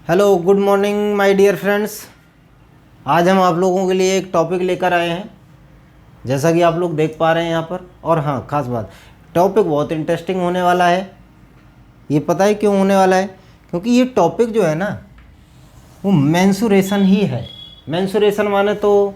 Hello good morning my dear friends. आज हम आप लोगों के लिए एक टॉपिक लेकर आए हैं, जैसा कि आप लोग देख पा रहे हैं यहाँ पर। और हाँ, खास बात, टॉपिक बहुत इंटरेस्टिंग होने वाला है। ये पता है क्यों होने वाला है? क्योंकि ये टॉपिक जो है ना, वो मेंसुरेशन ही है। मेंसुरेशन माने तो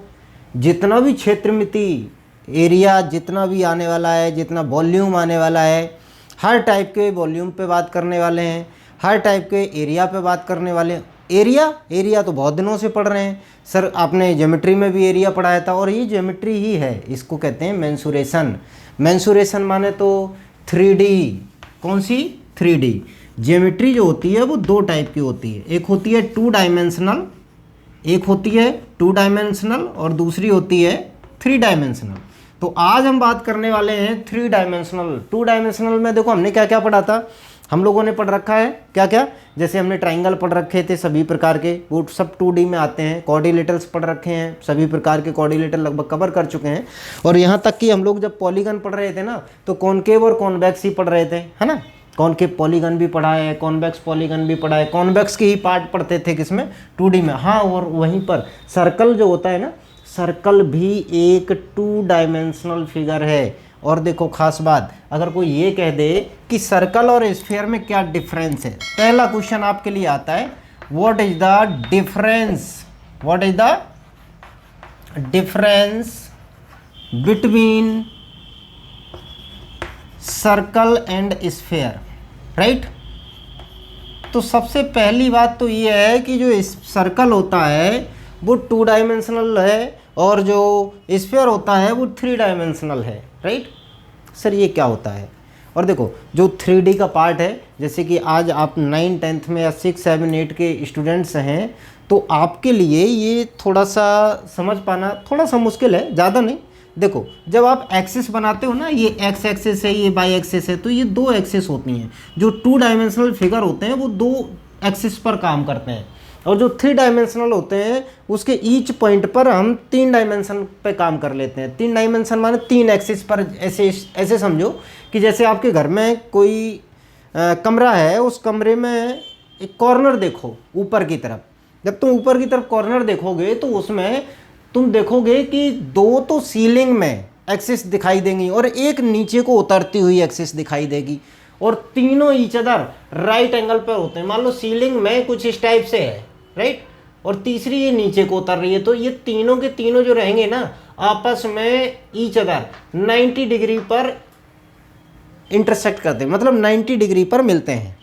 जितना भी क्षेत्रमिति एरिया जितना भी आने वाला है, जितना वॉल्यूम आने वाला है, हर टाइप के वॉल्यूम पे बात करने वाले हैं, हर टाइप के एरिया पे बात करने वाले हैं। एरिया तो बहुत दिनों से पढ़ रहे हैं सर, आपने ज्योमेट्री में भी एरिया पढ़ाया था, और ये ज्योमेट्री ही है। इसको कहते हैं मेंसुरेशन। मेंसुरेशन माने तो 3D। कौन सी? 3D। ज्योमेट्री जो होती है वो दो टाइप की होती है, एक होती है टू डायमेंशनल और दूसरी होती है 3 डायमेंशनल। तो आज हम बात करने वाले हैं 3 डायमेंशनल। 2 डायमेंशनल में देखो हमने क्या क्या पढ़ा था। हम लोगों ने पढ़ रखा है क्या क्या, जैसे हमने ट्राइंगल पढ़ रखे थे सभी प्रकार के, वो सब 2D में आते हैं। कॉर्डिलेटर्स पढ़ रखे हैं, सभी प्रकार के कॉर्डिलेटर लगभग कवर कर चुके हैं। और यहाँ तक कि हम लोग जब पॉलीगन पढ़ रहे थे ना, तो कॉनकेव और कॉन्वेक्स ही पढ़ रहे थे, है ना। कॉनकेव पॉलीगन भी पढ़ा है, कॉन्वेक्स पॉलीगन भी पढ़ा है। कॉन्वेक्स के ही पार्ट पढ़ते थे किसमें? 2D में। हाँ, और वहीं पर सर्कल जो होता है ना, सर्कल भी एक 2 डायमेंशनल फिगर है। और देखो खास बात, अगर कोई ये कह दे कि सर्कल और स्फीयर में क्या डिफरेंस है, पहला क्वेश्चन आपके लिए आता है, what is the difference between circle and sphere, right. तो सबसे पहली बात तो ये है कि जो सर्कल होता है वो 2 डायमेंशनल है, और जो स्फीयर होता है वो 3 डायमेंशनल है, राइट। सर ये क्या होता है? और देखो जो 3D का पार्ट है, जैसे कि आज आप 9, 10th में या 6, 7, 8 के स्टूडेंट्स हैं, तो आपके लिए ये थोड़ा सा समझ पाना थोड़ा सा मुश्किल है, ज़्यादा नहीं। देखो जब आप एक्सिस बनाते हो ना, ये एक्स एक्सिस है, ये वाई एक्सिस है, तो ये 2 एक्सिस होती हैं। जो 2 डायमेंशनल फिगर होते हैं वो 2 एक्सिस पर काम करते हैं, और जो 3 डायमेंशनल होते हैं उसके ईच पॉइंट पर हम 3 डायमेंशन पे काम कर लेते हैं। 3 डायमेंशन माने 3 एक्सिस पर। ऐसे समझो कि जैसे आपके घर में कोई कमरा है, उस कमरे में एक कॉर्नर देखो ऊपर की तरफ। जब तुम ऊपर की तरफ कॉर्नर देखोगे तो उसमें तुम देखोगे कि 2 तो सीलिंग में एक्सिस दिखाई देंगी और एक नीचे को उतरती हुई एक्सिस दिखाई देगी, और तीनों ईच अदर राइट एंगल पर होते हैं। मान लो सीलिंग में कुछ इस टाइप से है, राइट, और तीसरी ये नीचे को उतर रही है, तो ये तीनों के तीनों जो रहेंगे ना, आपस में ईच अदर 90 डिग्री पर इंटरसेक्ट करते हैं, मतलब 90 डिग्री पर मिलते हैं।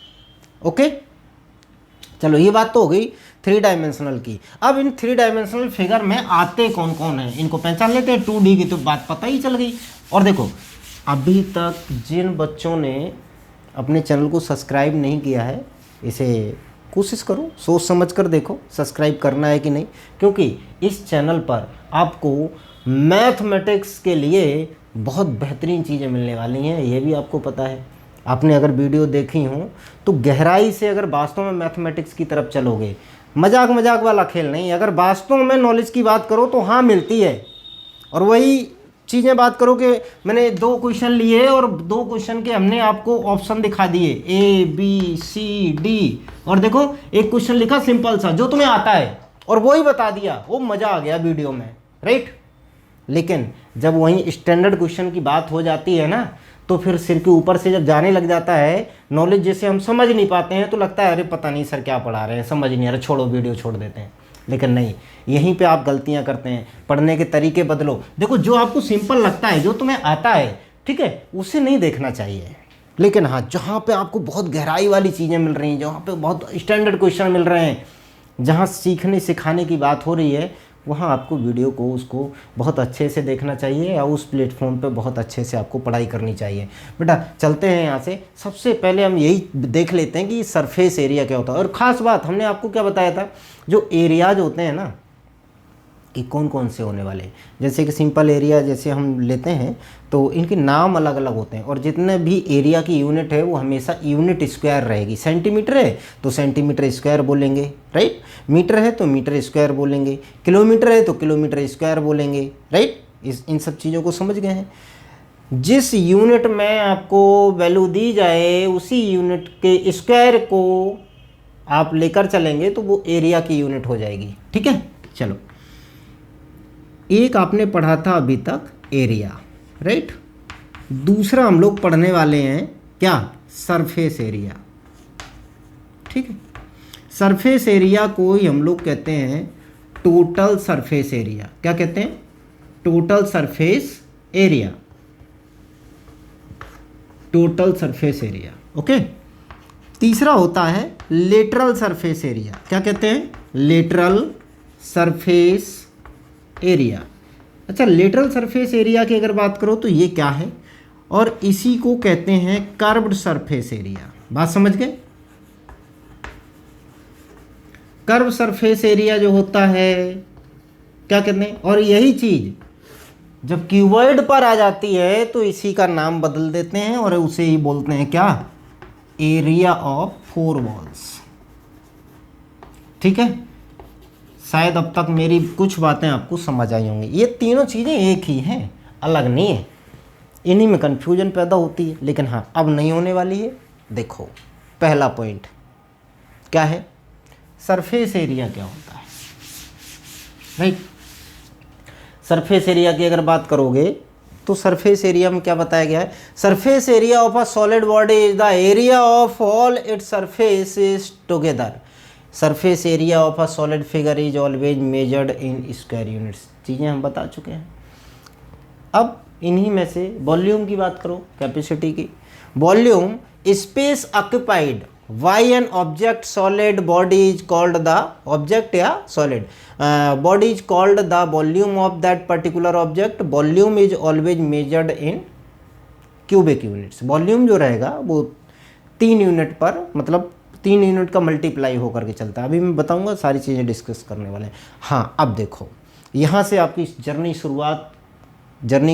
ओके, चलो ये बात तो हो गई 3 डायमेंशनल की। अब इन 3 डायमेंशनल फिगर में आते कौन कौन है, इनको पहचान लेते हैं। 2D की तो बात पता ही चल गई। और देखो अभी तक जिन बच्चों ने अपने चैनल को सब्सक्राइब नहीं किया है, इसे कोशिश करो, सोच समझ कर देखो सब्सक्राइब करना है कि नहीं, क्योंकि इस चैनल पर आपको मैथमेटिक्स के लिए बहुत बेहतरीन चीज़ें मिलने वाली हैं, ये भी आपको पता है। आपने अगर वीडियो देखी हो तो गहराई से अगर वास्तव में मैथमेटिक्स की तरफ चलोगे, मजाक वाला खेल नहीं, अगर वास्तव में नॉलेज की बात करो तो हाँ मिलती है। और वही चीज़ें बात करो कि मैंने 2 क्वेश्चन लिए और 2 क्वेश्चन के हमने आपको ऑप्शन दिखा दिए ABCD, और देखो एक क्वेश्चन लिखा सिंपल सा जो तुम्हें आता है और वही बता दिया, वो मज़ा आ गया वीडियो में, राइट। लेकिन जब वहीं स्टैंडर्ड क्वेश्चन की बात हो जाती है ना, तो फिर सिर के ऊपर से जब जाने लग जाता है नॉलेज, जैसे हम समझ नहीं पाते हैं, तो लगता है अरे पता नहीं सर क्या पढ़ा रहे हैं, समझ नहीं आ रहा, छोड़ो वीडियो छोड़ देते हैं। लेकिन नहीं, यहीं पे आप गलतियां करते हैं। पढ़ने के तरीके बदलो। देखो जो आपको सिंपल लगता है, जो तुम्हें आता है, ठीक है, उसे नहीं देखना चाहिए। लेकिन हाँ, जहाँ पे आपको बहुत गहराई वाली चीज़ें मिल रही हैं, जहाँ पे बहुत स्टैंडर्ड क्वेश्चन मिल रहे हैं, जहाँ सीखने सिखाने की बात हो रही है, वहाँ आपको वीडियो को उसको बहुत अच्छे से देखना चाहिए, या उस प्लेटफॉर्म पे बहुत अच्छे से आपको पढ़ाई करनी चाहिए। बेटा चलते हैं यहाँ से। सबसे पहले हम यही देख लेते हैं कि सरफेस एरिया क्या होता है। और ख़ास बात हमने आपको क्या बताया था, जो एरियाज होते हैं ना, कि कौन कौन से होने वाले, जैसे कि सिंपल एरिया जैसे हम लेते हैं तो इनके नाम अलग अलग होते हैं, और जितने भी एरिया की यूनिट है वो हमेशा यूनिट स्क्वायर रहेगी। सेंटीमीटर है तो सेंटीमीटर स्क्वायर बोलेंगे, राइट। मीटर है तो मीटर स्क्वायर बोलेंगे, किलोमीटर है तो किलोमीटर स्क्वायर बोलेंगे, राइट। इन सब चीज़ों को समझ गए हैं। जिस यूनिट में आपको वैल्यू दी जाए उसी यूनिट के स्क्वायर को आप लेकर चलेंगे तो वो एरिया की यूनिट हो जाएगी। ठीक है, चलो एक आपने पढ़ा था अभी तक एरिया, राइट। दूसरा हम लोग पढ़ने वाले हैं क्या, सरफेस एरिया। ठीक है, सरफेस एरिया को ही हम लोग कहते हैं टोटल सरफेस एरिया। क्या कहते हैं, total surface area, total surface area. Okay, तीसरा होता है लेटरल सरफेस एरिया। क्या कहते हैं, लेटरल सरफेस एरिया। अच्छा, लेटरल सरफेस एरिया की अगर बात करो तो ये क्या है, और इसी को कहते हैं कर्व्ड सरफेस एरिया। बात समझ गए, कर्व सरफेस एरिया जो होता है क्या कहते हैं, और यही चीज जब क्यूबॉइड पर आ जाती है तो इसी का नाम बदल देते हैं और उसे ही बोलते हैं क्या, एरिया ऑफ फोर वॉल्स। ठीक है, शायद अब तक मेरी कुछ बातें आपको समझ आई होंगी। ये तीनों चीज़ें एक ही हैं, अलग नहीं है, इन्हीं में कन्फ्यूजन पैदा होती है, लेकिन हाँ अब नहीं होने वाली है। देखो पहला पॉइंट क्या है, सरफेस एरिया क्या होता है, राइट। सरफेस एरिया की अगर बात करोगे तो सरफेस एरिया में क्या बताया गया है, surface area of a solid body is the area of all it's surfaces together. Surface area of a solid figure is always measured in square units. चीज़ें हम बता चुके हैं। अब इन्हीं में से वॉल्यूम की बात करो, कैपेसिटी की। Volume space occupied by an object solid body is called the object या solid body is called the volume of that particular object. Volume is always measured in cubic units. Volume जो रहेगा वो 3 unit पर, मतलब 3 unit का multiply होकर के चलता है। अभी मैं बताऊंगा, सारी चीज़ें डिस्कस करने वाले हैं। हाँ, अब देखो यहाँ से आपकी जर्नी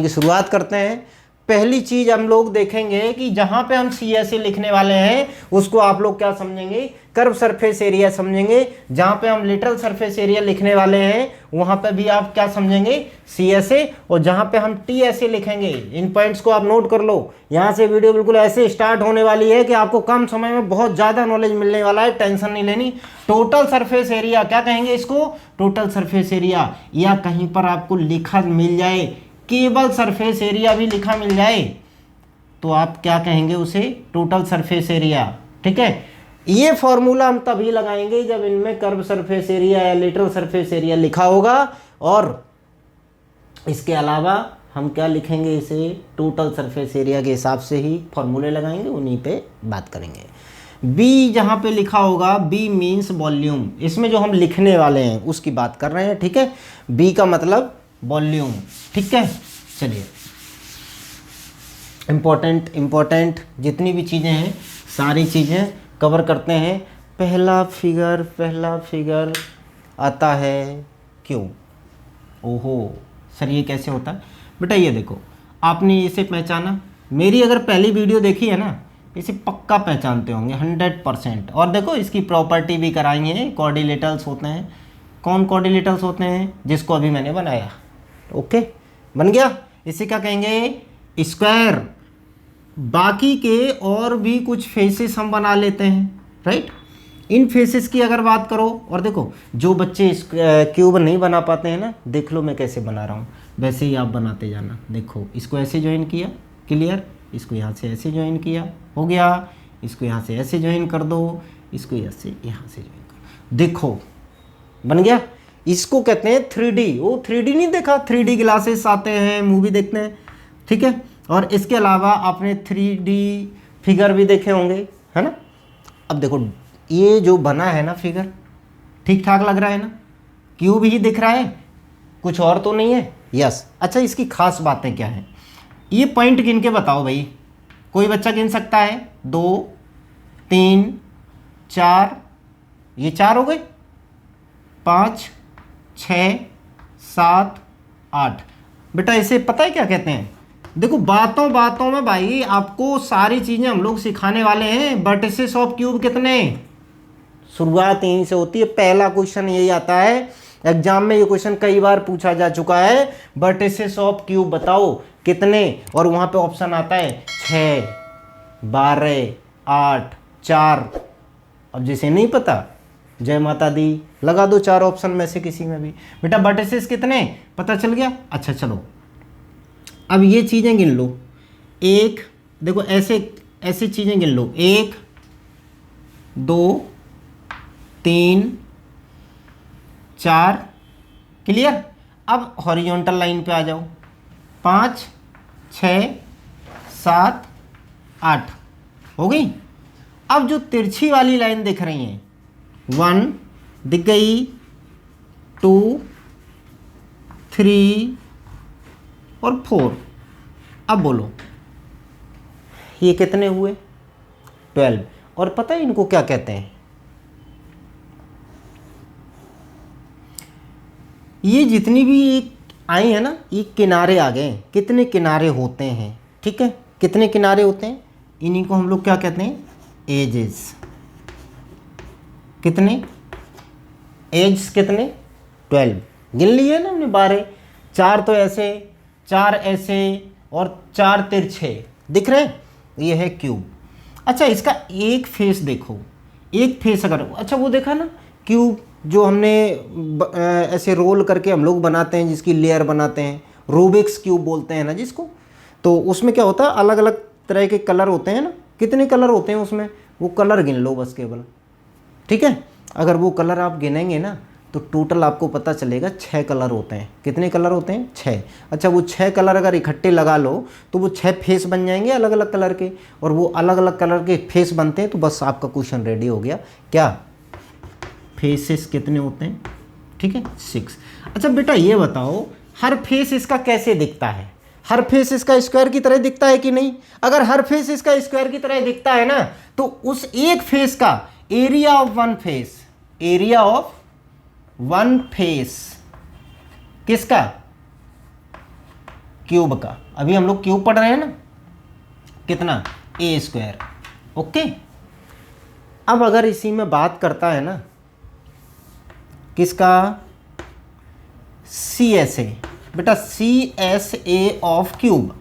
की शुरुआत करते हैं। पहली चीज हम लोग देखेंगे कि जहां पे हम CSA लिखने वाले हैं उसको आप लोग क्या समझेंगे, कर्व सरफेस एरिया समझेंगे। जहां पे हम लेटरल सरफेस एरिया लिखने वाले हैं वहां पे भी आप क्या समझेंगे, CSA। और जहां पे हम TSA लिखेंगे, इन पॉइंट्स को आप नोट कर लो। यहां से वीडियो बिल्कुल ऐसे स्टार्ट होने वाली है कि आपको कम समय में बहुत ज्यादा नॉलेज मिलने वाला है, टेंशन नहीं लेनी। टोटल सरफेस एरिया क्या कहेंगे इसको, टोटल सरफेस एरिया, या कहीं पर आपको लिखा मिल जाए केवल सरफेस एरिया भी लिखा मिल जाए तो आप क्या कहेंगे उसे, टोटल सरफेस एरिया। ठीक है, ये फॉर्मूला हम तभी लगाएंगे जब इनमें कर्व सरफेस एरिया या लेटरल सरफेस एरिया लिखा होगा, और इसके अलावा हम क्या लिखेंगे, इसे टोटल सरफेस एरिया के हिसाब से ही फॉर्मूले लगाएंगे, उन्हीं पे बात करेंगे। बी जहां पे लिखा होगा, बी मीन्स वॉल्यूम, इसमें जो हम लिखने वाले हैं उसकी बात कर रहे हैं। ठीक है, बी का मतलब वॉल्यूम। ठीक है, चलिए इम्पोर्टेंट जितनी भी चीज़ें हैं सारी चीज़ें कवर करते हैं। पहला फिगर आता है क्यों, ओहो सर ये कैसे होता है बेटा, ये देखो आपने इसे पहचाना, मेरी अगर पहली वीडियो देखी है ना, इसे पक्का पहचानते होंगे 100%। और देखो इसकी प्रॉपर्टी भी कराई है, कोऑर्डिनेटर्स होते हैं। कौन कोऑर्डिनेटर्स होते हैं, जिसको अभी मैंने बनाया। ओके, बन गया। इसे क्या कहेंगे, स्क्वायर। बाकी के और भी कुछ फेसेस हम बना लेते हैं, राइट। इन फेसेस की अगर बात करो, और देखो जो बच्चे क्यूब नहीं बना पाते हैं ना, देख लो मैं कैसे बना रहा हूँ, वैसे ही आप बनाते जाना। देखो इसको ऐसे ज्वाइन किया, क्लियर, इसको यहाँ से ऐसे ज्वाइन किया, हो गया। इसको यहाँ से ऐसे ज्वाइन कर दो, इसको यहाँ से ज्वाइन कर दो, देखो बन गया। इसको कहते हैं 3D। वो 3D नहीं देखा, 3D ग्लासेस आते हैं, मूवी देखते हैं, ठीक है। और इसके अलावा आपने 3D फिगर भी देखे होंगे, है ना। अब देखो ये जो बना है ना फिगर, ठीक ठाक लग रहा है ना, क्यूब ही दिख रहा है, कुछ और तो नहीं है। यस, अच्छा इसकी खास बातें क्या हैं, ये पॉइंट गिन के बताओ भाई, कोई बच्चा गिन सकता है, 2 3 4, ये 4 हो गए, 5 6 7 8। बेटा इसे पता है क्या कहते हैं, देखो बातों बातों में भाई आपको सारी चीजें हम लोग सिखाने वाले हैं। वर्टिसेस ऑफ क्यूब कितने, शुरुआत यहीं से होती है। पहला क्वेश्चन यही आता है एग्जाम में, ये क्वेश्चन कई बार पूछा जा चुका है, वर्टिसेस ऑफ क्यूब बताओ कितने, और वहां पे ऑप्शन आता है 6 12 8 4। अब जिसे नहीं पता जय माता दी, लगा दो 4 ऑप्शन में से किसी में भी। बेटा वर्टिसेस कितने पता चल गया। अच्छा चलो अब ये चीज़ें गिन लो। एक देखो ऐसे ऐसी चीज़ें गिन लो, 1 2 3 4, क्लियर। अब हॉरिजॉन्टल लाइन पे आ जाओ, 5 6 7 8 हो गई। अब जो तिरछी वाली लाइन दिख रही हैं, 1 दिख गई, 2 3 और 4। अब बोलो ये कितने हुए, 12। और पता है इनको क्या कहते हैं, ये जितनी भी एक आई है ना, ये किनारे आ गए। कितने किनारे होते हैं, ठीक है, कितने किनारे होते हैं, इन्हीं को हम लोग क्या कहते हैं, एजेस। कितने एज, कितने 12 गिन लिए ना हमने, 12। 4 तो ऐसे, 4 ऐसे और 4 तिरछे दिख रहे हैं, ये है क्यूब। अच्छा इसका एक फेस देखो, एक फेस अगर, अच्छा वो देखा ना क्यूब जो हमने ऐसे रोल करके हम लोग बनाते हैं, जिसकी लेयर बनाते हैं, रूबिक्स क्यूब बोलते हैं ना जिसको। तो उसमें क्या होता है, अलग अलग तरह के कलर होते हैं ना। कितने कलर होते हैं उसमें, वो कलर गिन लो बस केवल, ठीक है। अगर वो कलर आप गिनेंगे ना तो टोटल आपको पता चलेगा 6 कलर होते हैं। कितने कलर होते हैं, 6। अच्छा वो 6 कलर अगर इकट्ठे लगा लो तो वो 6 फेस बन जाएंगे अलग अलग कलर के, और वो अलग अलग कलर के फेस बनते हैं तो बस आपका क्वेश्चन रेडी हो गया। क्या फेसेस कितने होते हैं, ठीक है, 6। अच्छा बेटा ये बताओ हर फेस इसका कैसे दिखता है, हर फेस इसका स्क्वायर की तरह दिखता है कि नहीं। अगर हर फेस इसका स्क्वायर की तरह दिखता है ना तो उस एक फेस का area of one face, area of one face किसका, क्यूब का। अभी हम लोग क्यूब पढ़ रहे हैं ना, कितना, ए स्क्वायर। ओके अब अगर इसी में बात करता है ना किसका, सी एस ए। बेटा C S A of cube,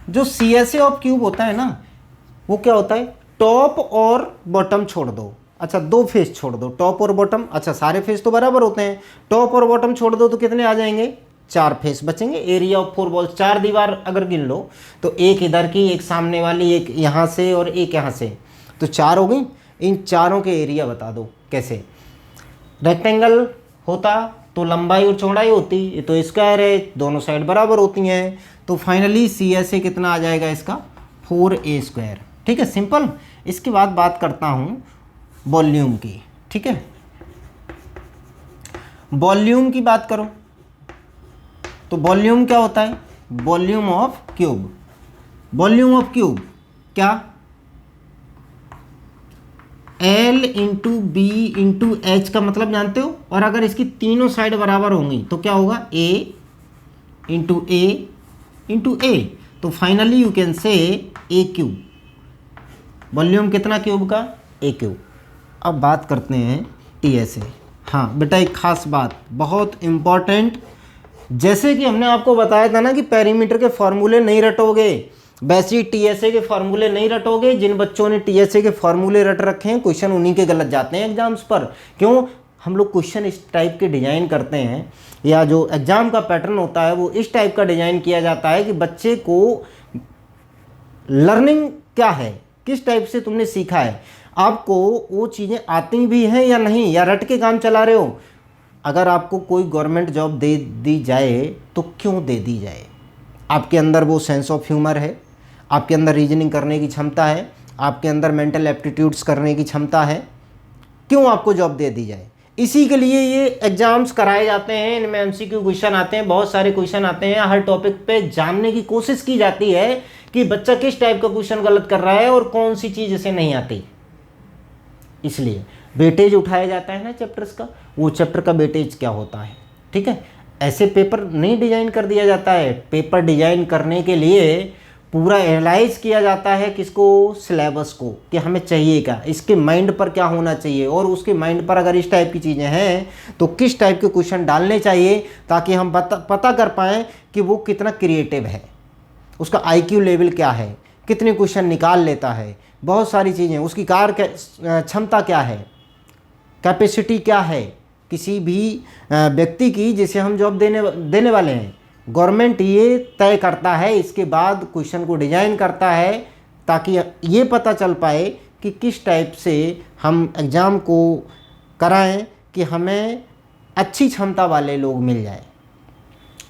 जो C S A of cube होता है ना वो क्या होता है, टॉप और बॉटम छोड़ दो। अच्छा 2 फेस छोड़ दो, टॉप और बॉटम। अच्छा सारे फेस तो बराबर होते हैं, टॉप और बॉटम छोड़ दो तो कितने आ जाएंगे, 4 फेस बचेंगे। एरिया ऑफ 4 बॉल्स, 4 दीवार अगर गिन लो तो एक इधर की, एक सामने वाली, एक यहाँ से और एक यहाँ से, तो 4 हो गई। इन चारों के एरिया बता दो कैसे। रेक्टेंगल होता तो लंबाई और चौड़ाई होती, ये तो स्क्वायर है, दोनों साइड बराबर होती हैं। तो फाइनली सी एस ए कितना आ जाएगा इसका, 4a स्क्वायर, ठीक है, सिंपल। इसके बाद बात करता हूँ वॉल्यूम की, ठीक है। वॉल्यूम की बात करो तो वॉल्यूम क्या होता है, volume of cube. Volume of cube क्या, L into B into H का मतलब जानते हो। और अगर इसकी तीनों साइड बराबर होंगी तो क्या होगा, A इंटू ए इंटू ए। तो finally you can say A cube. Volume कितना क्यूब का, ए क्यूब। अब बात करते हैं टी एस ए। हाँ बेटा एक खास बात, बहुत इम्पॉर्टेंट, जैसे कि हमने आपको बताया था ना कि पेरीमीटर के फॉर्मूले नहीं रटोगे, वैसे ही टीएसए के फॉर्मूले नहीं रटोगे। जिन बच्चों ने टीएसए के फॉर्मूले रट रखे हैं क्वेश्चन उन्हीं के गलत जाते हैं एग्जाम्स पर। क्यों, हम लोग क्वेश्चन इस टाइप के डिज़ाइन करते हैं, या जो एग्ज़ाम का पैटर्न होता है वो इस टाइप का डिज़ाइन किया जाता है कि बच्चे को लर्निंग क्या है, किस टाइप से तुमने सीखा है, आपको वो चीज़ें आती भी हैं या नहीं, या रट के काम चला रहे हो। अगर आपको कोई गवर्नमेंट जॉब दे दी जाए तो क्यों दे दी जाए, आपके अंदर वो सेंस ऑफ ह्यूमर है, आपके अंदर रीजनिंग करने की क्षमता है, आपके अंदर मेंटल एप्टीट्यूड्स करने की क्षमता है, क्यों आपको जॉब दे दी जाए। इसी के लिए ये एग्जाम्स कराए जाते हैं, इनमें एमसीक्यू क्वेश्चन आते हैं, बहुत सारे क्वेश्चन आते हैं, हर टॉपिक पे जानने की कोशिश की जाती है कि बच्चा किस टाइप का क्वेश्चन गलत कर रहा है और कौन सी चीज़ इसे नहीं आती। इसलिए वेटेज उठाया जाता है ना चैप्टर्स का, वो चैप्टर का वेटेज क्या होता है, ठीक है। ऐसे पेपर नहीं डिजाइन कर दिया जाता है, पेपर डिजाइन करने के लिए पूरा एनालाइज किया जाता है किसको, सिलेबस को, कि हमें चाहिए क्या, इसके माइंड पर क्या होना चाहिए, और उसके माइंड पर अगर इस टाइप की चीज़ें हैं तो किस टाइप के क्वेश्चन डालने चाहिए, ताकि हम पता कर पाएँ कि वो कितना क्रिएटिव है, उसका आईक्यू लेवल क्या है, कितने क्वेश्चन निकाल लेता है, बहुत सारी चीज़ें, उसकी क्षमता क्या है। कैपेसिटी क्या है किसी भी व्यक्ति की जिसे हम जॉब देने वाले हैं। गवर्नमेंट ये तय करता है, इसके बाद क्वेश्चन को डिजाइन करता है ताकि ये पता चल पाए कि किस टाइप से हम एग्ज़ाम को कराएं कि हमें अच्छी क्षमता वाले लोग मिल जाए।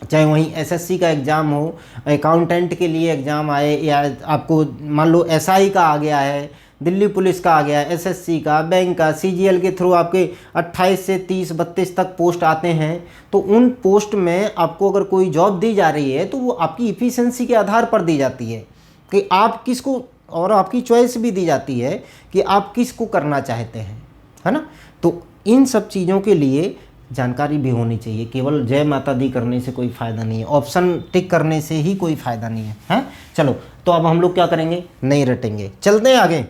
चाहे वहीं एसएससी का एग्ज़ाम हो, अकाउंटेंट के लिए एग्ज़ाम आए, या आपको मान लो एसआई का आ गया है, दिल्ली पुलिस का आ गया है, एसएससी का, बैंक का, सीजीएल के थ्रू आपके 28 से 30-32 तक पोस्ट आते हैं। तो उन पोस्ट में आपको अगर कोई जॉब दी जा रही है तो वो आपकी इफ़िशिएंसी के आधार पर दी जाती है कि आप किसको, और आपकी चॉइस भी दी जाती है कि आप किसको करना चाहते हैं, है ना। तो इन सब चीज़ों के लिए जानकारी भी होनी चाहिए। केवल जय माता दी करने से कोई फ़ायदा नहीं है, ऑप्शन टिक करने से ही कोई फ़ायदा नहीं है, हैं। चलो, तो अब हम लोग क्या करेंगे, नहीं रटेंगे, चलते हैं आगे।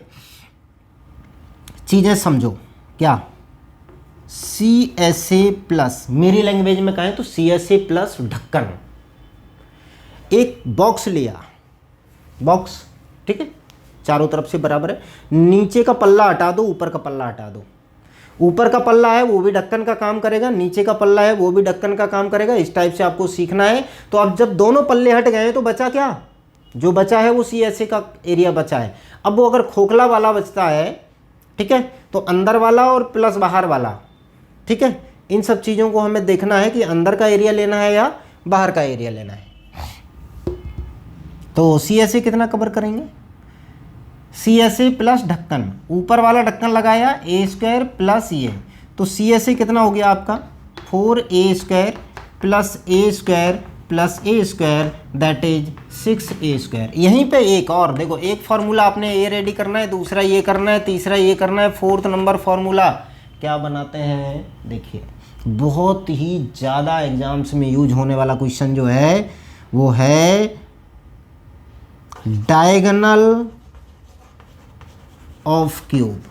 चीज़ें समझो। क्या CSA प्लस, मेरी लैंग्वेज में कहें तो CSA प्लस ढक्कन। एक बॉक्स लिया, बॉक्स, ठीक है, चारों तरफ से बराबर है, नीचे का पल्ला हटा दो, ऊपर का पल्ला हटा दो। ऊपर का पल्ला है वो भी ढक्कन का काम करेगा, नीचे का पल्ला है वो भी ढक्कन का काम करेगा। इस टाइप से आपको सीखना है। तो अब जब दोनों पल्ले हट गए तो बचा क्या, जो बचा है वो CSA का एरिया बचा है। अब वो अगर खोखला वाला बचता है, ठीक है, तो अंदर वाला और प्लस बाहर वाला, ठीक है, इन सब चीज़ों को हमें देखना है कि अंदर का एरिया लेना है या बाहर का एरिया लेना है। तो CSA कितना कवर करेंगे, CSA प्लस ढक्कन, दैट वाला ढक्कन लगाया A² प्लस ये, तो CSA कितना हो गया आपका 4A² plus A² plus A² that is 6A²। यहीं पे एक और देखो, एक फार्मूला आपने ये रेडी करना है, दूसरा ये करना है, तीसरा ये करना है, 4th नंबर फार्मूला क्या बनाते हैं। देखिए, बहुत ही ज़्यादा एग्जाम्स में यूज होने वाला क्वेश्चन जो है वो है डायगोनल ऑफ क्यूब।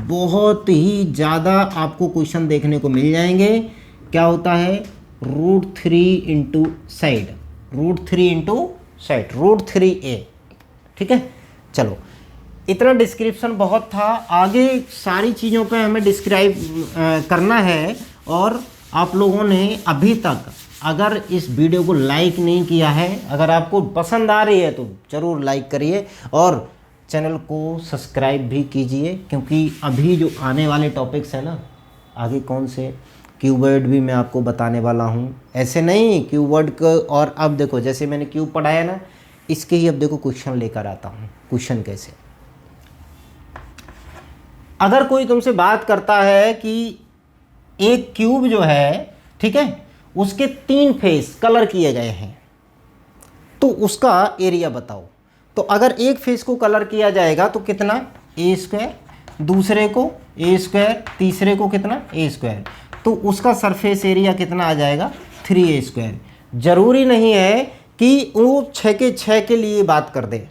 बहुत ही ज़्यादा आपको क्वेश्चन देखने को मिल जाएंगे। क्या होता है, √3 into side, √3 into side, √3a, ठीक है। चलो, इतना डिस्क्रिप्शन बहुत था, आगे सारी चीज़ों पे हमें डिस्क्राइब करना है। और आप लोगों ने अभी तक अगर इस वीडियो को लाइक नहीं किया है, अगर आपको पसंद आ रही है तो ज़रूर लाइक करिए और चैनल को सब्सक्राइब भी कीजिए, क्योंकि अभी जो आने वाले टॉपिक्स हैं ना, आगे कौन से क्यूबवर्ड भी मैं आपको बताने वाला हूँ। ऐसे नहीं क्यूबवर्ड को, और अब देखो जैसे मैंने क्यूब पढ़ाया ना, इसके ही अब देखो क्वेश्चन लेकर आता हूँ। क्वेश्चन कैसे, अगर कोई तुमसे बात करता है कि एक क्यूब जो है, ठीक है, उसके 3 फेस कलर किए गए हैं, तो उसका एरिया बताओ। तो अगर एक फेस को कलर किया जाएगा तो कितना, A², दूसरे को A², तीसरे को कितना A², तो उसका सरफेस एरिया कितना आ जाएगा 3A²। ज़रूरी नहीं है कि वो 6 के 6 के लिए बात कर दे,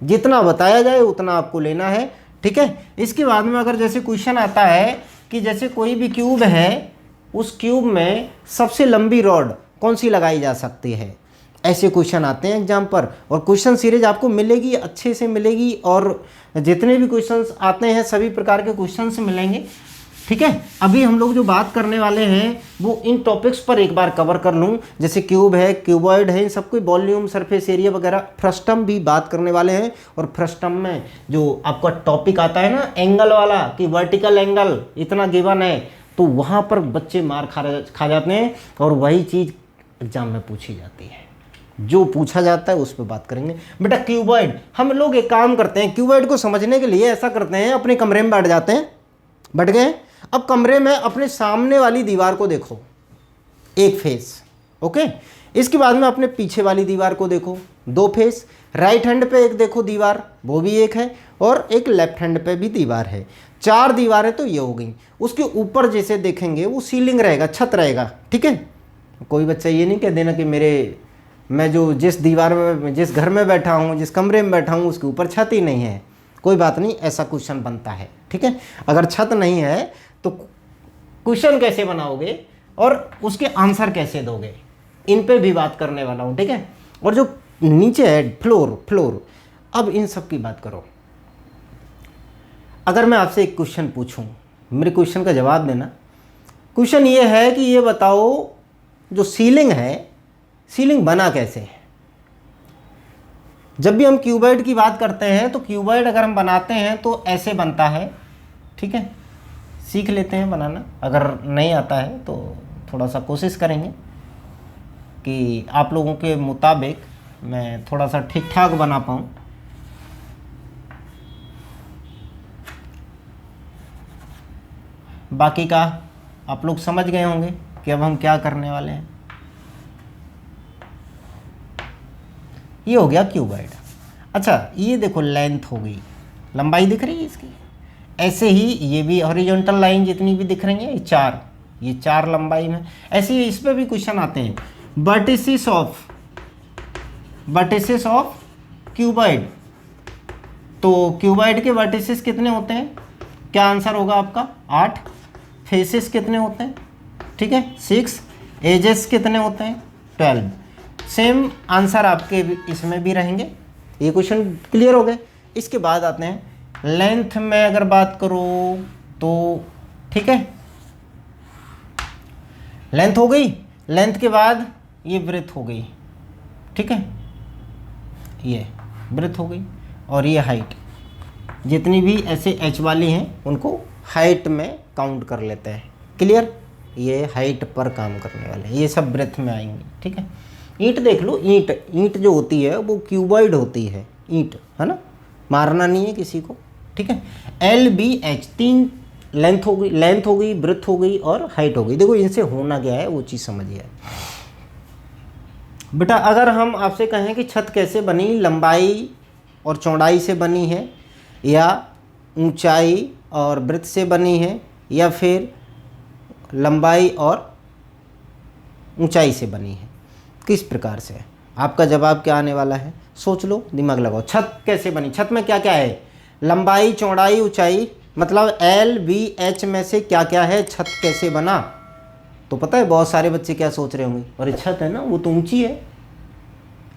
जितना बताया जाए उतना आपको लेना है, ठीक है। इसके बाद में अगर जैसे क्वेश्चन आता है कि जैसे कोई भी क्यूब है, उस क्यूब में सबसे लंबी रॉड कौन सी लगाई जा सकती है, ऐसे क्वेश्चन आते हैं एग्जाम पर। और क्वेश्चन सीरीज आपको मिलेगी, अच्छे से मिलेगी, और जितने भी क्वेश्चंस आते हैं सभी प्रकार के क्वेश्चंस मिलेंगे, ठीक है। अभी हम लोग जो बात करने वाले हैं वो इन टॉपिक्स पर एक बार कवर कर लूँ, जैसे क्यूब है, क्यूबॉइड है, इन सबको वॉल्यूम, सरफेस एरिया वगैरह, फ्रस्टम भी बात करने वाले हैं। और फ्रस्टम में जो आपका टॉपिक आता है ना एंगल वाला, कि वर्टिकल एंगल इतना गिवन है, तो वहाँ पर बच्चे मार खा जाते हैं, और वही चीज़ एग्जाम में पूछी जाती है। जो पूछा जाता है उस पर बात करेंगे। बेटा क्यूबॉइड, हम लोग एक काम करते हैं, क्यूबॉइड को समझने के लिए ऐसा करते हैं, अपने कमरे में बैठ जाते हैं, बैठ गए। अब कमरे में अपने सामने वाली दीवार को देखो, एक फेस, ओके। इसके बाद में अपने पीछे वाली दीवार को देखो, 2 फेस। राइट हैंड पे एक देखो दीवार, वो भी एक है, और एक लेफ्ट हैंड पे भी दीवार है। 4 दीवारें तो ये हो गई। उसके ऊपर जैसे देखेंगे वो सीलिंग रहेगा, छत रहेगा, ठीक है। कोई बच्चा ये नहीं कह देना कि मैं जो जिस दीवार में, जिस घर में बैठा हूँ, जिस कमरे में बैठा हूँ, उसके ऊपर छत ही नहीं है। कोई बात नहीं, ऐसा क्वेश्चन बनता है, ठीक है। अगर छत नहीं है तो क्वेश्चन कैसे बनाओगे और उसके आंसर कैसे दोगे, इन पे भी बात करने वाला हूँ, ठीक है। और जो नीचे है फ्लोर, अब इन सब की बात करो। अगर मैं आपसे एक क्वेश्चन पूछूं मेरे क्वेश्चन का जवाब देना। क्वेश्चन ये है कि ये बताओ जो सीलिंग है, सीलिंग बना कैसे है। जब भी हम क्यूबॉइड की बात करते हैं तो क्यूबॉइड अगर हम बनाते हैं तो ऐसे बनता है, ठीक है। सीख लेते हैं बनाना, अगर नहीं आता है तो थोड़ा सा कोशिश करेंगे कि आप लोगों के मुताबिक मैं थोड़ा सा ठीक ठाक बना पाऊँ। बाकी का आप लोग समझ गए होंगे कि अब हम क्या करने वाले हैं। ये हो गया क्यूबॉइड। अच्छा, ये देखो लेंथ हो गई, लंबाई दिख रही है इसकी। ऐसे ही ये भी हॉरिजॉन्टल लाइन जितनी भी दिख रही है, ये चार लंबाई में। ऐसे ही इस पे भी क्वेश्चन आते हैं, वर्टिसेस ऑफ क्यूबॉइड। तो क्यूबॉइड के वर्टिसेस कितने होते हैं, क्या आंसर होगा आपका? 8। फेसेस कितने होते हैं, ठीक है, 6। एजेस कितने होते हैं, 12। सेम आंसर आपके इसमें भी रहेंगे। ये क्वेश्चन क्लियर हो गए। इसके बाद आते हैं लेंथ में अगर बात करूं तो, ठीक है, लेंथ हो गई। लेंथ के बाद ये ब्रेथ हो गई, ठीक है, ये ब्रेथ हो गई। और ये हाइट, जितनी भी ऐसे एच वाली हैं उनको हाइट में काउंट कर लेते हैं। क्लियर, ये हाइट पर काम करने वाले हैं, ये सब ब्रेथ में आएंगे, ठीक है। ईंट देख लो, ईंट जो होती है वो क्यूबॉइड होती है, ईंट, है ना, मारना नहीं है किसी को, ठीक है। LBH 3 लेंथ हो गई, ब्रेथ हो गई और हाइट हो गई। देखो इनसे होना क्या है वो चीज़ समझिए बेटा। अगर हम आपसे कहें कि छत कैसे बनी, लंबाई और चौड़ाई से बनी है, या ऊंचाई और ब्रेथ से बनी है, या फिर लंबाई और ऊंचाई से बनी है, किस प्रकार से, आपका जवाब क्या आने वाला है? सोच लो, दिमाग लगाओ। छत कैसे बनी, छत में क्या क्या है, लंबाई, चौड़ाई, ऊंचाई, मतलब LBH में से क्या क्या है, छत कैसे बना। तो पता है बहुत सारे बच्चे क्या सोच रहे होंगे, अरे छत है ना वो तो ऊंची है,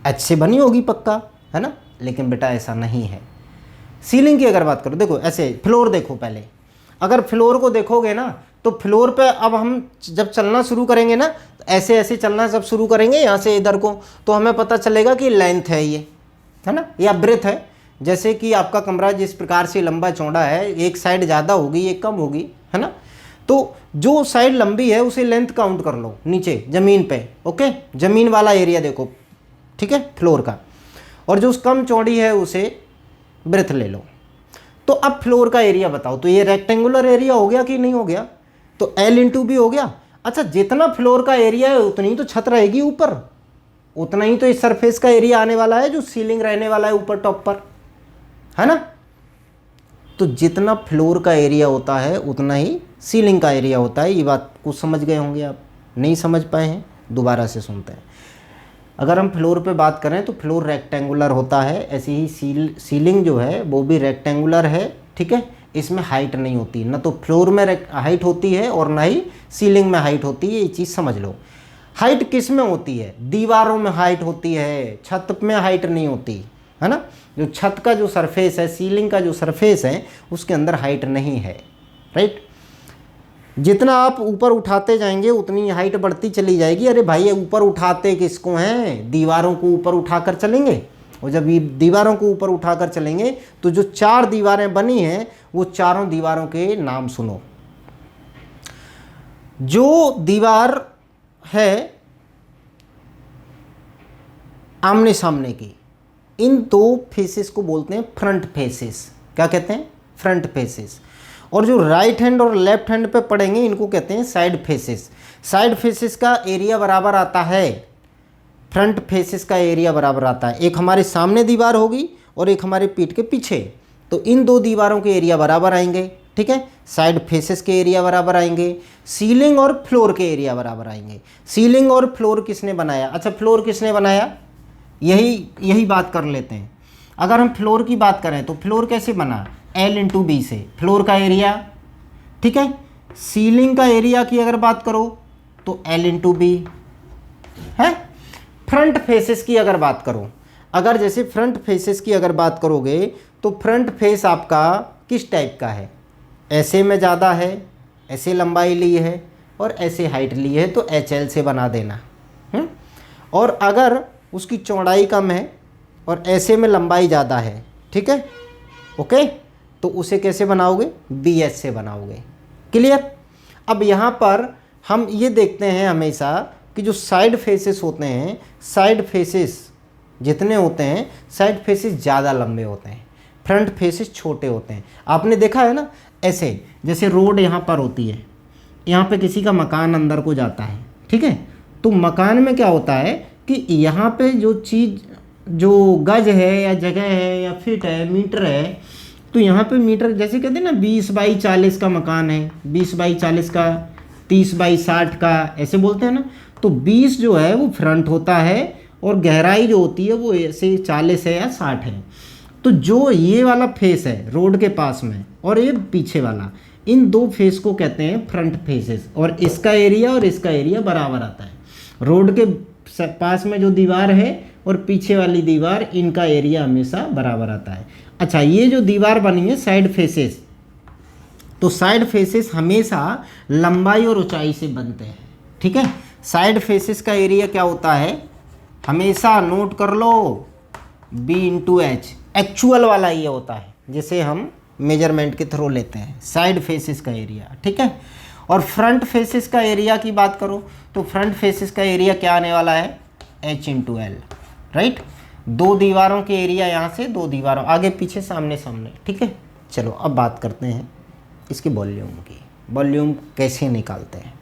H से बनी होगी पक्का, है ना। लेकिन बेटा ऐसा नहीं है। सीलिंग की अगर बात करो, देखो ऐसे फ्लोर देखो पहले। अगर फ्लोर को देखोगे ना तो फ्लोर पे अब हम जब चलना शुरू करेंगे ना, ऐसे ऐसे चलना जब शुरू करेंगे यहाँ से इधर को, तो हमें पता चलेगा कि लेंथ है ये, है ना, या ब्रेथ है। जैसे कि आपका कमरा जिस प्रकार से लंबा चौड़ा है, एक साइड ज़्यादा होगी एक कम होगी, है ना। तो जो साइड लंबी है उसे लेंथ काउंट कर लो नीचे ज़मीन पे, ओके, ज़मीन वाला एरिया देखो, ठीक है, फ्लोर का। और जो कम चौड़ी है उसे ब्रेथ ले लो। तो अब फ्लोर का एरिया बताओ, तो ये रेक्टेंगुलर एरिया हो गया कि नहीं हो गया? तो L/B हो गया। अच्छा, जितना फ्लोर का एरिया है उतनी ही तो छत रहेगी ऊपर, उतना ही तो इस सरफेस का एरिया आने वाला है जो सीलिंग रहने वाला है ऊपर टॉप पर, है ना। तो जितना फ्लोर का एरिया होता है उतना ही सीलिंग का एरिया होता है। ये बात कुछ समझ गए होंगे आप, नहीं समझ पाए हैं दोबारा से सुनते हैं। अगर हम फ्लोर पे बात करें तो फ्लोर रेक्टेंगुलर होता है, ऐसे ही सीलिंग जो है वो भी रेक्टेंगुलर है, ठीक है। इसमें हाइट नहीं होती, ना तो फ्लोर में हाइट होती है और ना ही सीलिंग में हाइट होती है, ये चीज़ समझ लो। हाइट किस में होती है? दीवारों में हाइट होती है, छत में हाइट नहीं होती, है ना। जो छत का जो सरफेस है, सीलिंग का जो सरफेस है, उसके अंदर हाइट नहीं है, राइट। जितना आप ऊपर उठाते जाएंगे उतनी हाइट बढ़ती चली जाएगी। अरे भाई ऊपर उठाते किसको हैं? दीवारों को ऊपर उठाकर चलेंगे, और जब ये दीवारों को ऊपर उठाकर चलेंगे तो जो 4 दीवारें बनी हैं वो चारों दीवारों के नाम सुनो। जो दीवार है आमने सामने की, इन 2 फेसेस को बोलते हैं फ्रंट फेसेस। क्या कहते हैं? Front faces. और जो राइट हैंड और लेफ्ट हैंड पे पड़ेंगे इनको कहते हैं साइड फेसेस। साइड फेसेस का एरिया बराबर आता है, फ्रंट फेसेस का एरिया बराबर आता है। एक हमारे सामने दीवार होगी और एक हमारे पीठ के पीछे, तो इन 2 दीवारों के एरिया बराबर आएंगे, ठीक है। साइड फेसेस के एरिया बराबर आएंगे, सीलिंग और फ्लोर के एरिया बराबर आएंगे। सीलिंग और फ्लोर किसने बनाया? अच्छा, फ्लोर किसने बनाया, यही बात कर लेते हैं। अगर हम फ्लोर की बात करें तो फ्लोर कैसे बना? L/B से फ्लोर का एरिया, ठीक है। सीलिंग का एरिया की अगर बात करो तो L/B है। फ्रंट फेसेस की अगर बात करो, अगर जैसे फ्रंट फेसेस की अगर बात करोगे तो फ्रंट फेस आपका किस टाइप का है? ऐसे में ज़्यादा है, ऐसे लंबाई ली है और ऐसे हाइट ली है तो HL से बना देना। और अगर उसकी चौड़ाई कम है और ऐसे में लंबाई ज़्यादा है, ठीक है, ओके, तो उसे कैसे बनाओगे? BH से बनाओगे। क्लियर? अब यहाँ पर हम ये देखते हैं हमेशा कि जो साइड फेसेस होते हैं, साइड फेसेस जितने होते हैं, साइड फेसेस ज़्यादा लंबे होते हैं, फ्रंट फेसेस छोटे होते हैं। आपने देखा है ना, ऐसे जैसे रोड यहाँ पर होती है, यहाँ पे किसी का मकान अंदर को जाता है, ठीक है, तो मकान में क्या होता है कि यहाँ पे जो चीज़, जो गज है या जगह है या फीट है, मीटर है, तो यहाँ पे मीटर जैसे कहते हैं ना 20 बाई 40 का मकान है, 20 बाई 40 का, 30 बाई 60 का, ऐसे बोलते हैं ना। तो 20 जो है वो फ्रंट होता है और गहराई जो होती है वो ऐसे 40 है या 60 है। तो जो ये वाला फेस है रोड के पास में और ये पीछे वाला, इन दो फेस को कहते हैं फ्रंट फेसेस, और इसका एरिया और इसका एरिया बराबर आता है। रोड के पास में जो दीवार है और पीछे वाली दीवार, इनका एरिया हमेशा बराबर आता है। अच्छा, ये जो दीवार बनी है साइड फेसेस, तो साइड फेसेस हमेशा लंबाई और ऊंचाई से बनते हैं, ठीक है। साइड फेसेस का एरिया क्या होता है, हमेशा नोट कर लो, B/H, एक्चुअल वाला ये होता है जिसे हम मेजरमेंट के थ्रू लेते हैं, साइड फेसेस का एरिया, ठीक है। और फ्रंट फेसेस का एरिया की बात करो तो फ्रंट फेसेस का एरिया क्या आने वाला है, H/L, राइट। दो दीवारों के एरिया यहाँ से, दो दीवारों आगे पीछे सामने सामने, ठीक है। चलो अब बात करते हैं इसकी वॉल्यूम की। वॉल्यूम कैसे निकालते हैं?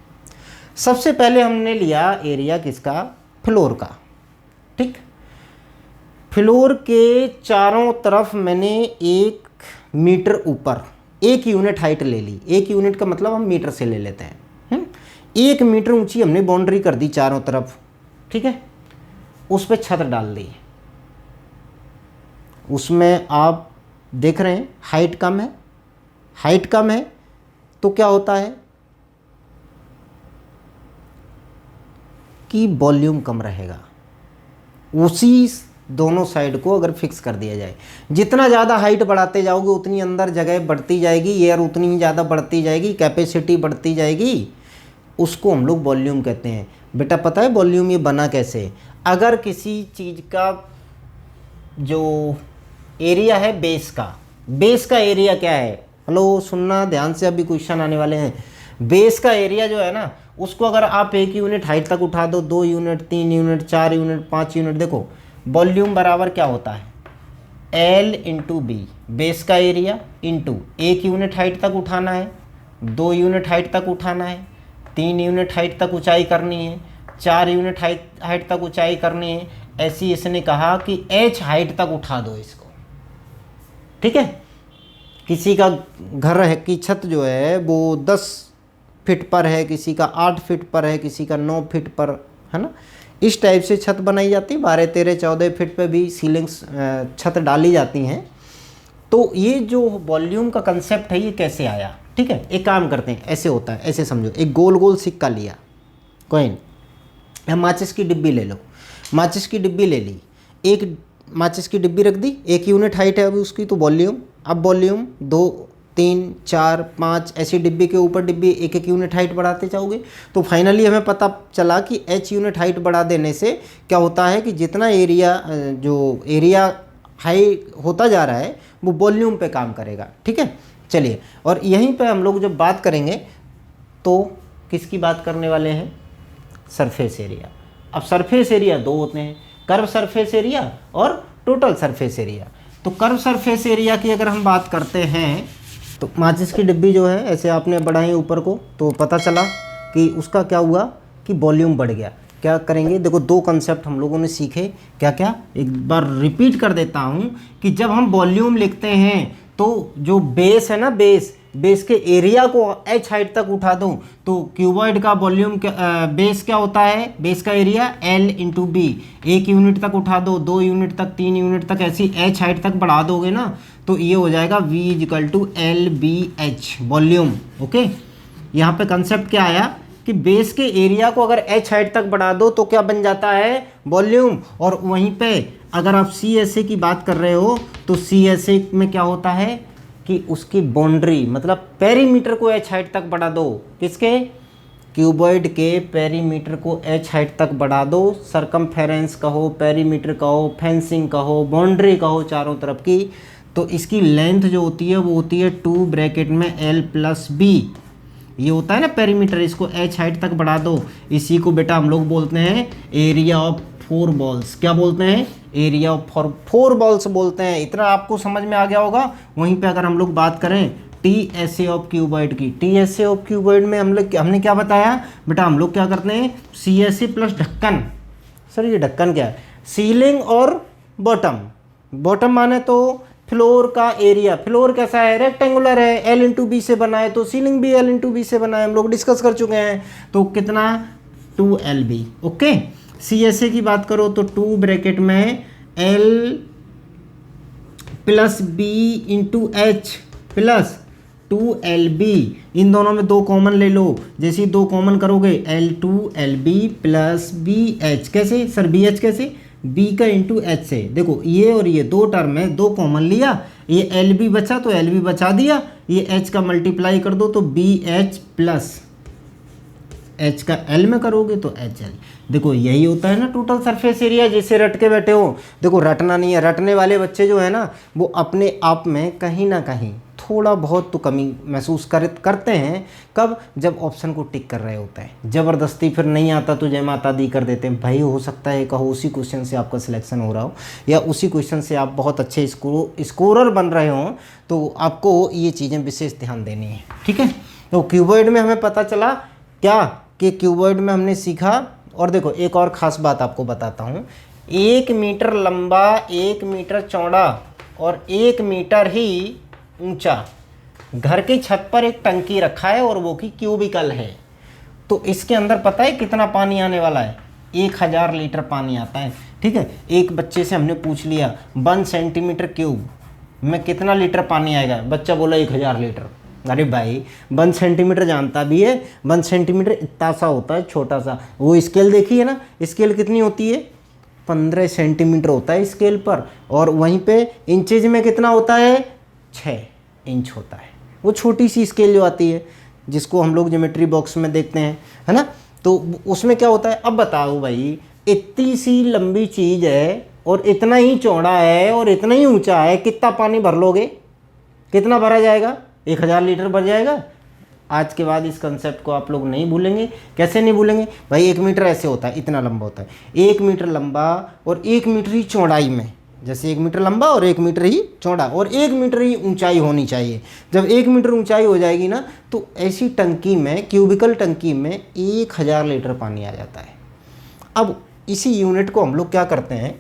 सबसे पहले हमने लिया एरिया किसका, फ्लोर का, ठीक। फ्लोर के चारों तरफ मैंने 1 मीटर ऊपर 1 यूनिट हाइट ले ली। 1 यूनिट का मतलब हम मीटर से ले लेते हैं। 1 मीटर ऊंची हमने बाउंड्री कर दी चारों तरफ, ठीक है। उस पर छत डाल दी, उसमें आप देख रहे हैं हाइट कम है, हाइट कम है तो क्या होता है कि वॉल्यूम कम रहेगा। उसी दोनों साइड को अगर फिक्स कर दिया जाए, जितना ज़्यादा हाइट बढ़ाते जाओगे उतनी अंदर जगह बढ़ती जाएगी, एयर उतनी ही ज़्यादा बढ़ती जाएगी, कैपेसिटी बढ़ती जाएगी, उसको हम लोग वॉल्यूम कहते हैं। बेटा पता है वॉल्यूम ये बना कैसे? अगर किसी चीज़ का जो एरिया है बेस का एरिया क्या है, हेलो सुनना ध्यान से, अभी क्वेश्चन आने वाले हैं। बेस का एरिया जो है ना, उसको अगर आप 1 यूनिट हाइट तक उठा दो, 2 यूनिट, 3 यूनिट, 4 यूनिट, 5 यूनिट, देखो वॉल्यूम बराबर क्या होता है, L/B, बेस का एरिया इंटू 1 यूनिट हाइट तक उठाना है, 2 यूनिट हाइट तक उठाना है, 3 यूनिट हाइट तक ऊंचाई करनी है, 4 यूनिट हाइट तक ऊंचाई करनी है। ऐसी इसने कहा कि H हाइट तक उठा दो इसको, ठीक है। किसी का घर है की छत जो है वो 10 फीट पर है, किसी का 8 फीट पर है, किसी का 9 फीट पर, है ना। इस टाइप से छत बनाई जाती है। 12, 13, 14 फीट पे भी सीलिंग्स छत डाली जाती हैं। तो ये जो वॉल्यूम का कंसेप्ट है ये कैसे आया, ठीक है। एक काम करते हैं, ऐसे होता है, ऐसे समझो, एक गोल गोल सिक्का लिया, कॉइन, माचिस की डिब्बी ले लो, माचिस की डिब्बी ले ली, एक माचिस की डिब्बी रख दी, 1 यूनिट हाइट है अभी उसकी, तो वॉल्यूम, अब वॉल्यूम 2, 3, 4, 5 ऐसी डिब्बी के ऊपर डिब्बी 1 यूनिट हाइट बढ़ाते जाओगे तो फाइनली हमें पता चला कि H यूनिट हाइट बढ़ा देने से क्या होता है कि जितना एरिया, जो एरिया हाई होता जा रहा है वो वॉल्यूम पे काम करेगा, ठीक है। चलिए, और यहीं पे हम लोग जब बात करेंगे तो किसकी बात करने वाले हैं, सरफेस एरिया। अब सरफेस एरिया 2 होते हैं, कर्व सरफेस एरिया और टोटल सरफेस एरिया। तो कर्व सरफेस एरिया की अगर हम बात करते हैं तो माचिस की डिब्बी जो है ऐसे आपने बढ़ाई ऊपर को, तो पता चला कि उसका क्या हुआ कि वॉल्यूम बढ़ गया। क्या करेंगे, देखो 2 कंसेप्ट हम लोगों ने सीखे, क्या क्या, एक बार रिपीट कर देता हूँ कि जब हम वॉल्यूम लिखते हैं तो जो बेस है ना, बेस के एरिया को H हाइट तक उठा दूँ तो क्यूबॉइड का वॉल्यूम बेस क्या होता है, बेस का एरिया L/B, 1 यूनिट तक उठा दो, 2 यूनिट तक, 3 यूनिट तक, ऐसी H हाइट तक बढ़ा दोगे ना तो ये हो जाएगा V = LBH वॉल्यूम, ओके। यहाँ पे कंसेप्ट क्या आया कि बेस के एरिया को अगर H हाइट तक बढ़ा दो तो क्या बन जाता है, वॉल्यूम। और वहीं पे अगर आप CSA की बात कर रहे हो तो CSA में क्या होता है कि उसकी बाउंड्री मतलब पेरीमीटर को h हाइट तक बढ़ा दो। किसके? क्यूबॉइड के पेरीमीटर को h हाइट तक बढ़ा दो। सरकमफेरेंस कहो, पेरीमीटर कहो, फेंसिंग कहो, बाउंड्री कहो चारों तरफ की, तो इसकी लेंथ जो होती है वो होती है 2 ब्रैकेट में L+B। ये होता है ना पेरीमीटर, इसको h हाइट तक बढ़ा दो। इसी को बेटा हम लोग बोलते हैं एरिया ऑफ 4 बॉल्स। क्या बोलते हैं? एरिया ऑफ 4 बॉल्स बोलते हैं। इतना आपको समझ में आ गया होगा। वहीं पे अगर हम लोग बात करें TSA ऑफ क्यूबॉइड की, TSA ऑफ क्यूबॉइड में हमने क्या बताया बेटा? हम लोग क्या करते हैं? CSA प्लस ढक्कन। सर ये ढक्कन क्या है? सीलिंग और बॉटम। बॉटम माने तो फ्लोर का एरिया। फ्लोर कैसा है? रेक्टेंगुलर है, L×B से बना है, तो सीलिंग भी L×B से बना है, हम लोग डिस्कस कर चुके हैं। तो कितना? 2LB। ओके। CSA की बात करो तो 2 ब्रैकेट में L+B × H प्लस 2LB। इन दोनों में 2 कॉमन ले लो। जैसे 2 कॉमन करोगे L2LB प्लस BH। कैसे सर? BH कैसे? B का इंटू H से। देखो ये और ये 2 टर्म है, 2 कॉमन लिया, ये LB बचा तो LB बचा दिया, ये H का मल्टीप्लाई कर दो तो BH प्लस H का L में करोगे तो HL। देखो यही होता है ना टोटल सरफेस एरिया, जिसे रट के बैठे हो। देखो रटना नहीं है। रटने वाले बच्चे जो है ना वो अपने आप में कहीं ना कहीं थोड़ा बहुत तो कमी महसूस करते हैं। कब? जब ऑप्शन को टिक कर रहे होते हैं। ज़बरदस्ती फिर नहीं आता तो जय माता दी कर देते हैं। भाई हो सकता है कहो उसी क्वेश्चन से आपका सिलेक्शन हो रहा हो या उसी क्वेश्चन से आप बहुत अच्छे स्कोरर बन रहे हो, तो आपको ये चीज़ें विशेष ध्यान देनी है। ठीक है। तो क्यूबॉइड में हमें पता चला क्या कि क्यूबॉइड में हमने सीखा। और देखो एक और ख़ास बात आपको बताता हूँ। 1 मीटर लंबा, 1 मीटर चौड़ा और 1 मीटर ही ऊंचा घर की छत पर एक टंकी रखा है और वो की क्यूबिकल है। तो इसके अंदर पता है कितना पानी आने वाला है? 1000 लीटर पानी आता है। ठीक है। एक बच्चे से हमने पूछ लिया 1 सेंटीमीटर क्यूब में कितना लीटर पानी आएगा? बच्चा बोला 1000 लीटर। अरे भाई 1 सेंटीमीटर जानता भी है, 1 सेंटीमीटर इतना सा होता है, छोटा सा। वो स्केल देखी है ना? स्केल कितनी होती है? 15 सेंटीमीटर होता है स्केल पर। और वहीं पे इंचेज में कितना होता है? 6 इंच होता है। वो छोटी सी स्केल जो आती है जिसको हम लोग ज्योमेट्री बॉक्स में देखते हैं, है ना? तो उसमें क्या होता है? अब बताओ भाई, इतनी सी लंबी चीज़ है और इतना ही चौड़ा है और इतना ही ऊंचा है, कितना पानी भर लोगे? कितना भरा जाएगा? 1000 लीटर भर जाएगा। आज के बाद इस कंसेप्ट को आप लोग नहीं भूलेंगे। कैसे नहीं भूलेंगे भाई? 1 मीटर ऐसे होता है, इतना लंबा होता है। 1 मीटर लंबा और 1 मीटर ही चौड़ाई में, जैसे 1 मीटर लंबा और 1 मीटर ही चौड़ा और 1 मीटर ही ऊंचाई होनी चाहिए। जब 1 मीटर ऊंचाई हो जाएगी ना तो ऐसी टंकी में, क्यूबिकल टंकी में 1000 लीटर पानी आ जाता है। अब इसी यूनिट को हम लोग क्या करते हैं?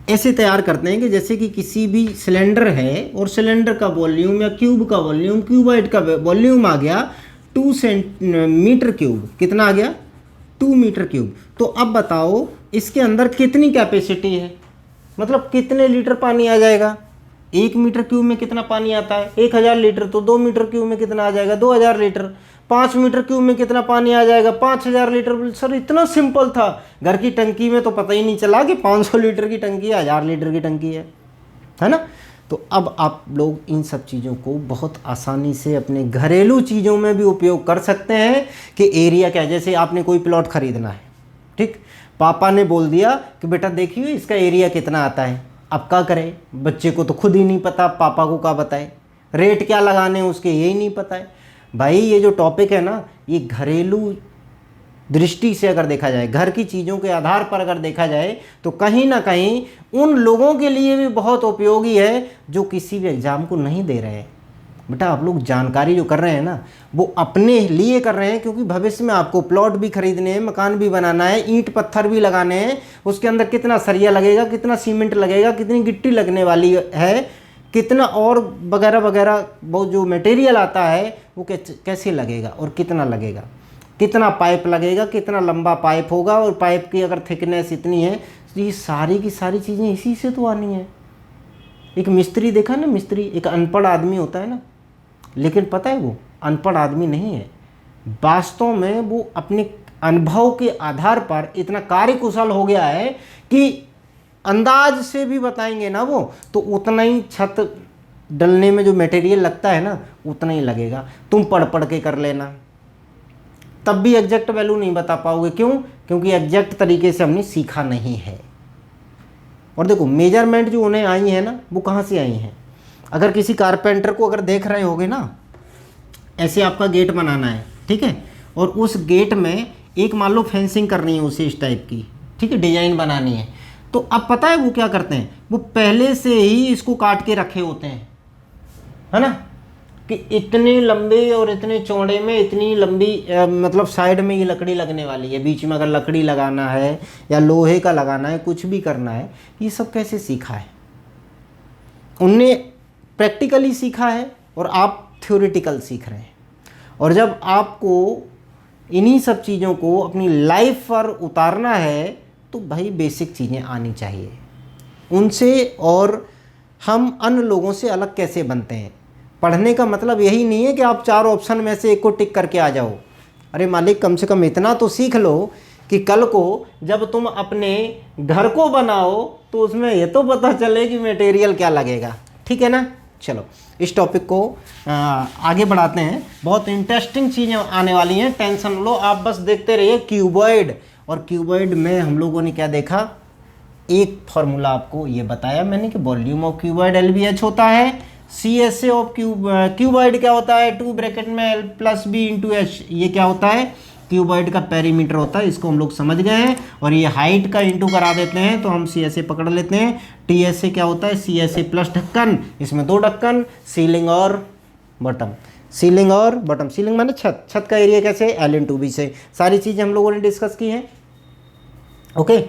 ऐसे तैयार करते हैं कि जैसे कि किसी भी सिलेंडर है और सिलेंडर का वॉल्यूम या क्यूब का वॉल्यूम, क्यूबॉइड का वॉल्यूम आ गया 2 मीटर क्यूब। कितना आ गया? 2 मीटर क्यूब। तो अब बताओ इसके अंदर कितनी कैपेसिटी है, मतलब कितने लीटर पानी आ जाएगा? 1 मीटर क्यूब में कितना पानी आता है? 1000 लीटर। तो 2 मीटर क्यूब में कितना आ जाएगा? 2000 लीटर। 5 मीटर क्यूब में कितना पानी आ जाएगा? 5000 लीटर। सर इतना सिंपल था। घर की टंकी में तो पता ही नहीं चला कि 500 लीटर की टंकी है, 1000 लीटर की टंकी है ना? तो अब आप लोग इन सब चीज़ों को बहुत आसानी से अपने घरेलू चीज़ों में भी उपयोग कर सकते हैं कि एरिया क्या है। जैसे आपने कोई प्लॉट खरीदना है, ठीक, पापा ने बोल दिया कि बेटा देखिए इसका एरिया कितना आता है। अब क्या करें? बच्चे को तो खुद ही नहीं पता, पापा को क्या बताए? रेट क्या लगाने हैं उसके यही नहीं पता है। भाई ये जो टॉपिक है ना, ये घरेलू दृष्टि से अगर देखा जाए, घर की चीज़ों के आधार पर अगर देखा जाए तो कहीं ना कहीं उन लोगों के लिए भी बहुत उपयोगी है जो किसी भी एग्ज़ाम को नहीं दे रहे हैं। बेटा आप लोग जानकारी जो कर रहे हैं ना वो अपने लिए कर रहे हैं, क्योंकि भविष्य में आपको प्लॉट भी खरीदने हैं, मकान भी बनाना है, ईंट पत्थर भी लगाने हैं, उसके अंदर कितना सरिया लगेगा, कितना सीमेंट लगेगा, कितनी गिट्टी लगने वाली है, कितना और वगैरह वगैरह वो जो मटेरियल आता है वो कैसे लगेगा और कितना लगेगा, कितना पाइप लगेगा, कितना लंबा पाइप होगा और पाइप की अगर थिकनेस इतनी है, तो ये सारी की सारी चीज़ें इसी से तो आनी है। एक मिस्त्री देखा ना, मिस्त्री एक अनपढ़ आदमी होता है ना, लेकिन पता है वो अनपढ़ आदमी नहीं है, वास्तव में वो अपने अनुभव के आधार पर इतना कार्यकुशल हो गया है कि अंदाज से भी बताएंगे ना वो तो उतना ही छत डलने में जो मटेरियल लगता है ना उतना ही लगेगा। तुम पढ़ पढ़ के कर लेना, तब भी एग्जैक्ट वैल्यू नहीं बता पाओगे। क्यों? क्योंकि एग्जैक्ट तरीके से हमने सीखा नहीं है। और देखो मेजरमेंट जो उन्हें आई है ना वो कहाँ से आई हैं? अगर किसी कारपेंटर को अगर देख रहे होगे ना, ऐसे आपका गेट बनाना है, ठीक है, और उस गेट में एक मान लो फेंसिंग करनी है उसी इस टाइप की, ठीक है, डिजाइन बनानी है, तो अब पता है वो क्या करते हैं, वो पहले से ही इसको काट के रखे होते हैं, है ना, कि इतने लंबे और इतने चौड़े में इतनी लंबी मतलब साइड में ये लकड़ी लगने वाली है, बीच में अगर लकड़ी लगाना है या लोहे का लगाना है, कुछ भी करना है, ये सब कैसे सीखा है? उनने प्रैक्टिकली सीखा है और आप थ्योरेटिकल सीख रहे हैं। और जब आपको इन्हीं सब चीज़ों को अपनी लाइफ पर उतारना है तो भाई बेसिक चीज़ें आनी चाहिए उनसे। और हम अन्य लोगों से अलग कैसे बनते हैं? पढ़ने का मतलब यही नहीं है कि आप 4 ऑप्शन में से एक को टिक करके आ जाओ। अरे मालिक, कम से कम इतना तो सीख लो कि कल को जब तुम अपने घर को बनाओ तो उसमें ये तो पता चले कि मटेरियल क्या लगेगा। ठीक है ना? चलो इस टॉपिक को आगे बढ़ाते हैं। बहुत इंटरेस्टिंग चीज़ें आने वाली हैं, टेंशन लो आप, बस देखते रहिए। क्यूबॉइड, और क्यूबॉइड में हम लोगों ने क्या देखा, एक फॉर्मूला आपको ये बताया मैंने कि वॉल्यूम ऑफ क्यूबॉइड LBH होता है। CSA ऑफ क्यूबॉइड क्या होता है, 2 ब्रैकेट में L + B × H, ये क्या होता है, क्यूबॉइड का पेरीमीटर होता है। इसको हम लोग समझ गए हैं। और ये हाइट का इंटू करा देते हैं तो हम CSA पकड़ लेते हैं। TSA क्या होता है, CSA प्लस ढक्कन, इसमें 2 ढक्कन, सीलिंग और बॉटम। सीलिंग और बॉटम, सीलिंग माने छत, छत का एरिया कैसे, L × B से। सारी चीज़ें हम लोगों ने डिस्कस की हैं। ओके,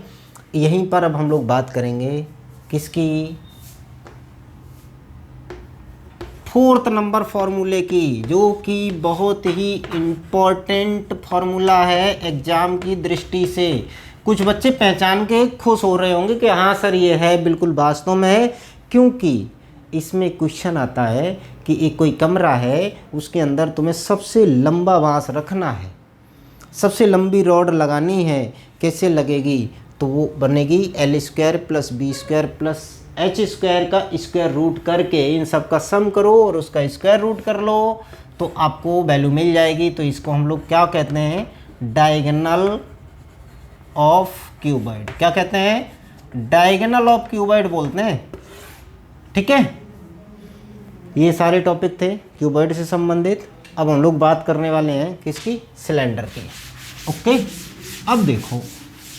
यहीं पर अब हम लोग बात करेंगे किसकी, 4th नंबर फॉर्मूले की, जो कि बहुत ही इम्पोर्टेंट फॉर्मूला है एग्ज़ाम की दृष्टि से। कुछ बच्चे पहचान के खुश हो रहे होंगे कि हाँ सर ये है, बिल्कुल वास्तव में है, क्योंकि इसमें क्वेश्चन आता है कि एक कोई कमरा है, उसके अंदर तुम्हें सबसे लंबा बांस रखना है, सबसे लंबी रॉड लगानी है, कैसे लगेगी, तो वो बनेगी L² + B² + H² का स्क्वायर रूट करके इन सब का सम करो और उसका स्क्वायर रूट कर लो तो आपको वैल्यू मिल जाएगी। तो इसको हम लोग क्या कहते हैं, डायगोनल ऑफ क्यूबॉइड। क्या कहते हैं, डायगोनल ऑफ क्यूबॉइड बोलते हैं। ठीक है, ये सारे टॉपिक थे क्यूबॉइड से संबंधित। अब हम लोग बात करने वाले हैं किसकी, सिलेंडर की। ओके, अब देखो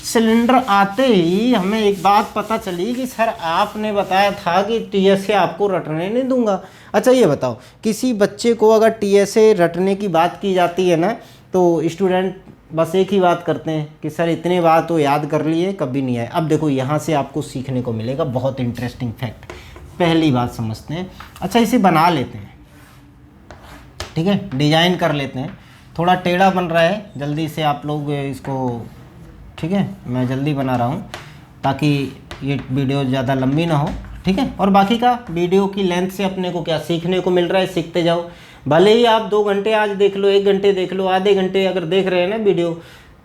सिलेंडर आते ही हमें एक बात पता चली कि सर आपने बताया था कि TSA आपको रटने नहीं दूंगा। अच्छा ये बताओ, किसी बच्चे को अगर TSA रटने की बात की जाती है ना तो स्टूडेंट बस एक ही बात करते हैं कि सर इतने बात तो याद कर लिए, कभी नहीं आए। अब देखो यहाँ से आपको सीखने को मिलेगा बहुत इंटरेस्टिंग फैक्ट। पहली बात समझते हैं। अच्छा इसे बना लेते हैं, ठीक है, डिजाइन कर लेते हैं। थोड़ा टेढ़ा बन रहा है, जल्दी से आप लोग इसको, ठीक है, मैं जल्दी बना रहा हूँ ताकि ये वीडियो ज़्यादा लंबी ना हो। ठीक है, और बाकी का वीडियो की लेंथ से अपने को क्या सीखने को मिल रहा है, सीखते जाओ। भले ही आप 2 घंटे आज देख लो, 1 घंटे देख लो, आधे घंटे अगर देख रहे हैं ना वीडियो,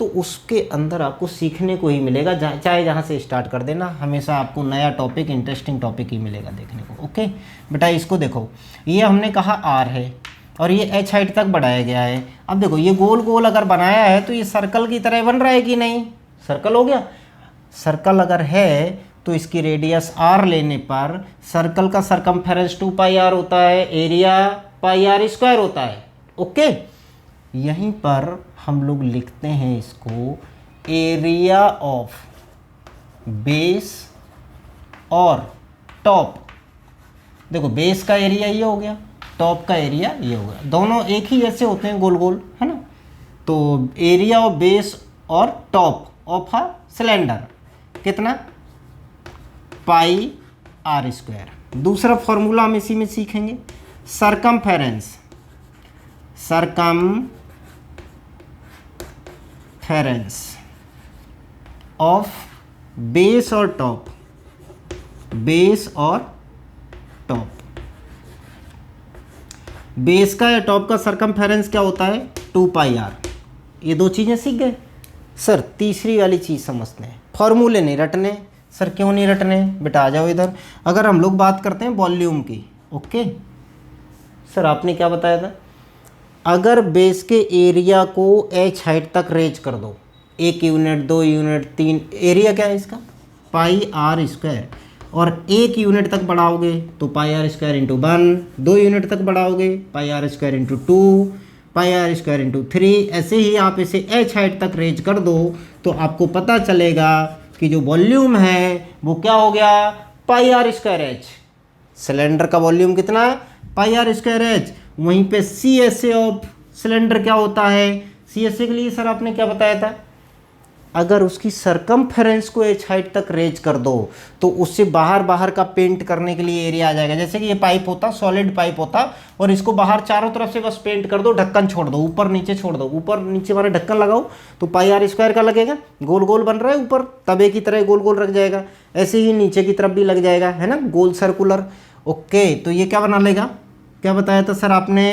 तो उसके अंदर आपको सीखने को ही मिलेगा। चाहे जहाँ से स्टार्ट कर देना, हमेशा आपको नया टॉपिक, इंटरेस्टिंग टॉपिक ही मिलेगा देखने को। ओके बेटा, इसको देखो, ये हमने कहा R है और ये H हाइट तक बढ़ाया गया है। अब देखो ये गोल गोल अगर बनाया है तो ये सर्कल की तरह बन रहा है कि नहीं, सर्कल हो गया। सर्कल अगर है तो इसकी रेडियस R लेने पर सर्कल का सरकमफेरेंस 2πr होता है, एरिया πr² होता है। ओके, यहीं पर हम लोग लिखते हैं इसको एरिया ऑफ बेस और टॉप। देखो बेस का एरिया ये हो गया, टॉप का एरिया ये हो गया, दोनों एक ही ऐसे होते हैं गोल गोल, है ना। तो एरिया ऑफ बेस और टॉप ऑफ अ सिलेंडर कितना, πr²। दूसरा फॉर्मूला हम इसी में सीखेंगे, सरकमफेरेंस ऑफ बेस और टॉप, बेस और टॉप। बेस का या टॉप का सरकमफेरेंस क्या होता है, 2πr। ये 2 चीज़ें सीख गए। सर तीसरी वाली चीज़ समझते हैं, फॉर्मूले नहीं रटने। सर क्यों नहीं रटने, बेटा आ जाओ इधर। अगर हम लोग बात करते हैं वॉल्यूम की, ओके सर, आपने क्या बताया था? अगर बेस के एरिया को h हाइट तक रेज कर दो, 1 यूनिट, 2 यूनिट, 3, एरिया क्या है इसका? पाई आर स्क्वायर, और 1 यूनिट तक बढ़ाओगे तो pi r square into 1, 2 unit तक बढ़ाओगे pi r square into 2, pi r square into 3, ऐसे ही आप इसे h हाइट तक रेज कर दो तो आपको पता चलेगा कि जो वॉल्यूम है वो क्या हो गया? Pi r square h. Cylinder का वॉल्यूम कितना है? Pi r square h. वहीं पे C S A of cylinder क्या होता है? सी एस ए के लिए सर आपने क्या बताया था? अगर उसकी सरकमफेरेंस को एच हाइट तक रेज कर दो तो उससे बाहर बाहर का पेंट करने के लिए एरिया आ जाएगा। जैसे कि ये पाइप होता, सॉलिड पाइप होता, और इसको बाहर चारों तरफ से बस पेंट कर दो, ढक्कन छोड़ दो, ऊपर नीचे छोड़ दो, ऊपर नीचे वाला ढक्कन लगाओ तो पाई आर स्क्वायर का लगेगा, गोल गोल बन रहा है, ऊपर तवे की तरह गोल गोल रख जाएगा। ऐसे ही नीचे की तरफ भी लग जाएगा, है ना, गोल सर्कुलर। ओके, तो ये क्या बना लेगा? क्या बताया था सर आपने?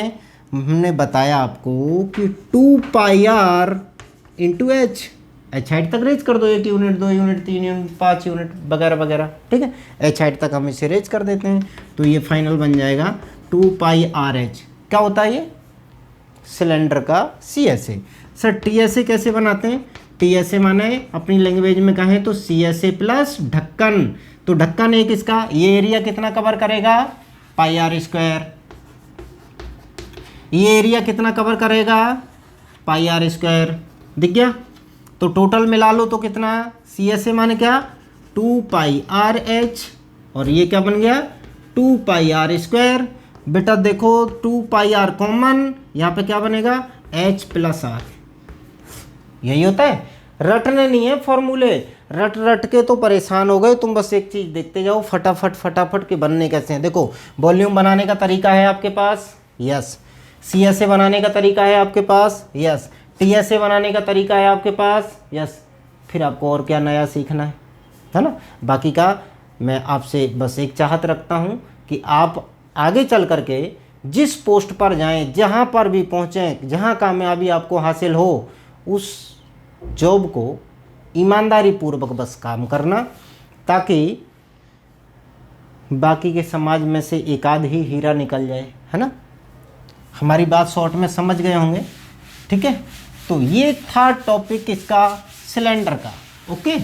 हमने बताया आपको कि 2 pi are into H height तक रेज कर दो, 1 यूनिट, 2 यूनिट, 3 यूनिट, 5 यूनिट वगैरह वगैरह, ठीक है। एच हाइट तक हम इसे रेज कर देते हैं तो ये फाइनल बन जाएगा 2 पाई आर एच। क्या होता है ये? सिलेंडर का C S A. Sir T S A कैसे बनाते हैं? टी एस ए माने अपनी लैंग्वेज में कहें तो सी एस ए प्लस ढक्कन। तो ढक्कन एक इसका, ये एरिया कितना कवर करेगा? पाई आर स्क्वायर। ये एरिया कितना कवर करेगा? पाई आर स्क्वायर। दिख गया? तो टोटल मिला लो तो कितना? सी एस ए माने क्या? 2 पाई आर एच, और ये क्या बन गया? 2 पाई आर स्क्वायर। बेटा देखो 2 पाई आर कॉमन, यहाँ पे क्या बनेगा? H plus r. यही होता है, रटने नहीं है फॉर्मूले, रट रट के तो परेशान हो गए तुम। बस एक चीज़ देखते जाओ फटाफट फटाफट के बनने कैसे हैं। देखो वॉल्यूम बनाने का तरीका है आपके पास, यस। सी एस ए बनाने का तरीका है आपके पास, यस। टी एस ए बनाने का तरीका है आपके पास, यस। फिर आपको और क्या नया सीखना है ना? बाकी का मैं आपसे बस एक चाहत रखता हूँ कि आप आगे चल करके जिस पोस्ट पर जाएं, जहाँ पर भी पहुँचें, जहाँ कामयाबी आपको हासिल हो, उस जॉब को ईमानदारी पूर्वक बस काम करना, ताकि बाकी के समाज में से एक आध ही हीरा निकल जाए, है ना। हमारी बात शॉर्ट में समझ गए होंगे, ठीक है। तो ये था टॉपिक इसका, सिलेंडर का। ओके,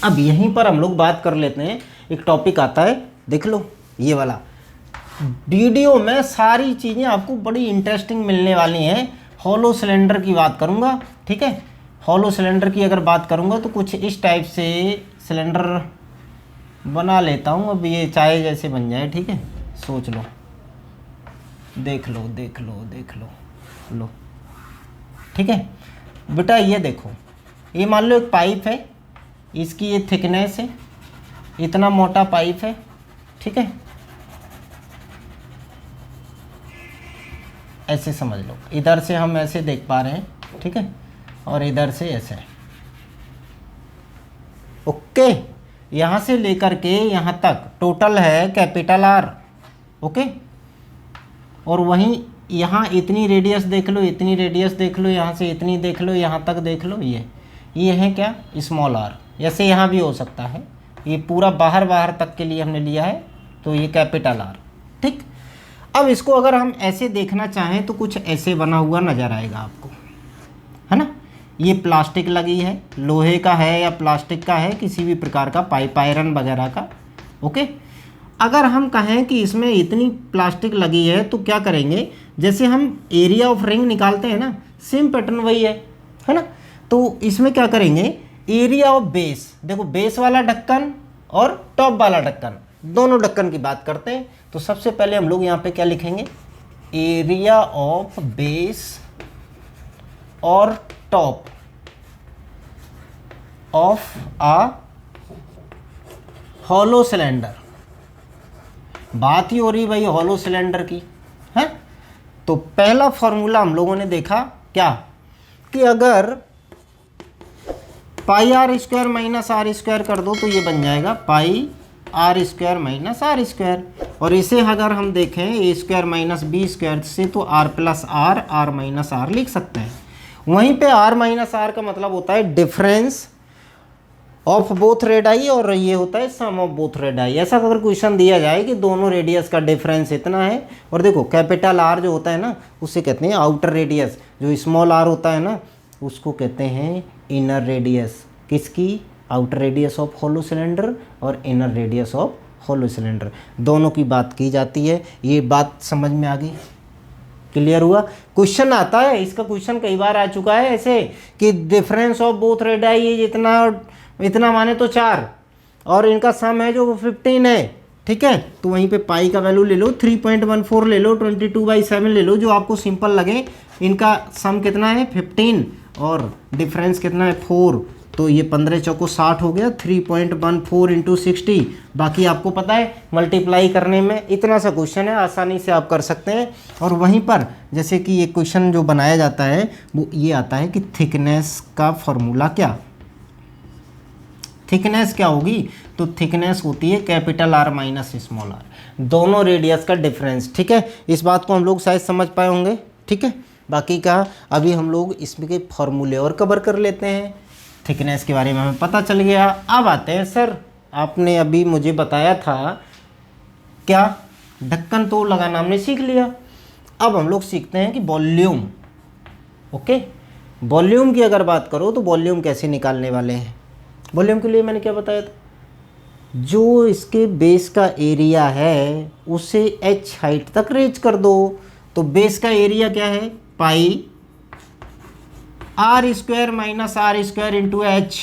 अब यहीं पर हम लोग बात कर लेते हैं। एक टॉपिक आता है, देख लो ये वाला। वीडियो में सारी चीज़ें आपको बड़ी इंटरेस्टिंग मिलने वाली हैं। हॉलो सिलेंडर की बात करूँगा, ठीक है। हॉलो सिलेंडर की अगर बात करूँगा तो कुछ इस टाइप से सिलेंडर बना लेता हूँ। अब ये चाय जैसे बन जाए, ठीक है। सोच लो, देख लो देख लो देख लो लो, ठीक है बेटा। ये देखो, ये मान लो एक पाइप है, इसकी ये थिकनेस है, इतना मोटा पाइप है, ठीक है। ऐसे समझ लो, इधर से हम ऐसे देख पा रहे हैं, ठीक है, और इधर से ऐसे। ओके, यहाँ से लेकर के यहाँ तक टोटल है कैपिटल आर, ओके। और वहीं यहाँ इतनी रेडियस देख लो, इतनी रेडियस देख लो, यहाँ से इतनी देख लो, यहाँ तक देख लो, ये है क्या? Small r. ऐसे यहाँ भी हो सकता है, ये पूरा बाहर बाहर तक के लिए हमने लिया है, तो ये कैपिटल आर, ठीक। अब इसको अगर हम ऐसे देखना चाहें तो कुछ ऐसे बना हुआ नज़र आएगा आपको, है ना। ये प्लास्टिक लगी है, लोहे का है या प्लास्टिक का है, किसी भी प्रकार का पाइप, आयरन वगैरह का, ओके। अगर हम कहें कि इसमें इतनी प्लास्टिक लगी है तो क्या करेंगे? जैसे हम एरिया ऑफ रिंग निकालते हैं ना, सेम पैटर्न वही है ना। तो इसमें क्या करेंगे? एरिया ऑफ बेस, देखो बेस वाला ढक्कन और टॉप वाला ढक्कन, दोनों ढक्कन की बात करते हैं। तो सबसे पहले हम लोग यहाँ पे क्या लिखेंगे? एरिया ऑफ बेस और top of a hollow cylinder. बात ही हो रही भाई हॉलो सिलेंडर की, है। तो पहला फॉर्मूला हम लोगों ने देखा क्या, कि अगर pi r square minus r square कर दो तो ये बन जाएगा pi r square minus r square. और इसे अगर हम देखें a square minus b square से, तो r plus r, r minus r लिख सकते हैं। वहीं पे आर माइनस आर का मतलब होता है डिफरेंस ऑफ बोथ रेडाई और ये होता है सम ऑफ बोथ रेडाई। ऐसा अगर क्वेश्चन दिया जाए कि दोनों रेडियस का डिफरेंस इतना है, और देखो कैपिटल आर जो होता है ना उसे कहते हैं आउटर रेडियस, जो स्मॉल आर होता है ना उसको कहते हैं इनर रेडियस। किसकी? Outer radius of hollow cylinder और inner radius of hollow cylinder, दोनों की बात की जाती है। ये बात समझ में आ गई? क्लियर हुआ? क्वेश्चन आता है, इसका क्वेश्चन कई बार आ चुका है ऐसे कि डिफरेंस ऑफ बोथ रेडाई ये इतना माने तो 4 और इनका सम है जो वो 15 है, ठीक है। तो वहीं पे पाई का वैल्यू ले लो, 3.14 ले लो, 22/7 ले लो, जो आपको सिंपल लगे। इनका सम कितना है 15 और डिफरेंस कितना है 4, तो ये 15 चौको 60 हो गया, 3.14 इंटू 60। बाकी आपको पता है मल्टीप्लाई करने में इतना सा क्वेश्चन है, आसानी से आप कर सकते हैं। और वहीं पर जैसे कि ये क्वेश्चन जो बनाया जाता है वो ये आता है कि थिकनेस का फॉर्मूला क्या, थिकनेस क्या होगी? तो थिकनेस होती है capital R minus small r, दोनों रेडियस का डिफरेंस, ठीक है। इस बात को हम लोग शायद समझ पाए होंगे, ठीक है। बाकी का अभी हम लोग इसमें के फॉर्मूले और कवर कर लेते हैं। थिकनेस के बारे में हमें पता चल गया। अब आते हैं सर, आपने अभी मुझे बताया था क्या, ढक्कन तो लगाना हमने सीख लिया। अब हम लोग सीखते हैं कि वॉल्यूम। ओके, वॉल्यूम की अगर बात करो तो वॉल्यूम कैसे निकालने वाले हैं। वॉल्यूम के लिए मैंने क्या बताया था, जो इसके बेस का एरिया है उसे h हाइट तक रेज कर दो। तो बेस का एरिया क्या है, pi r square minus r square into h.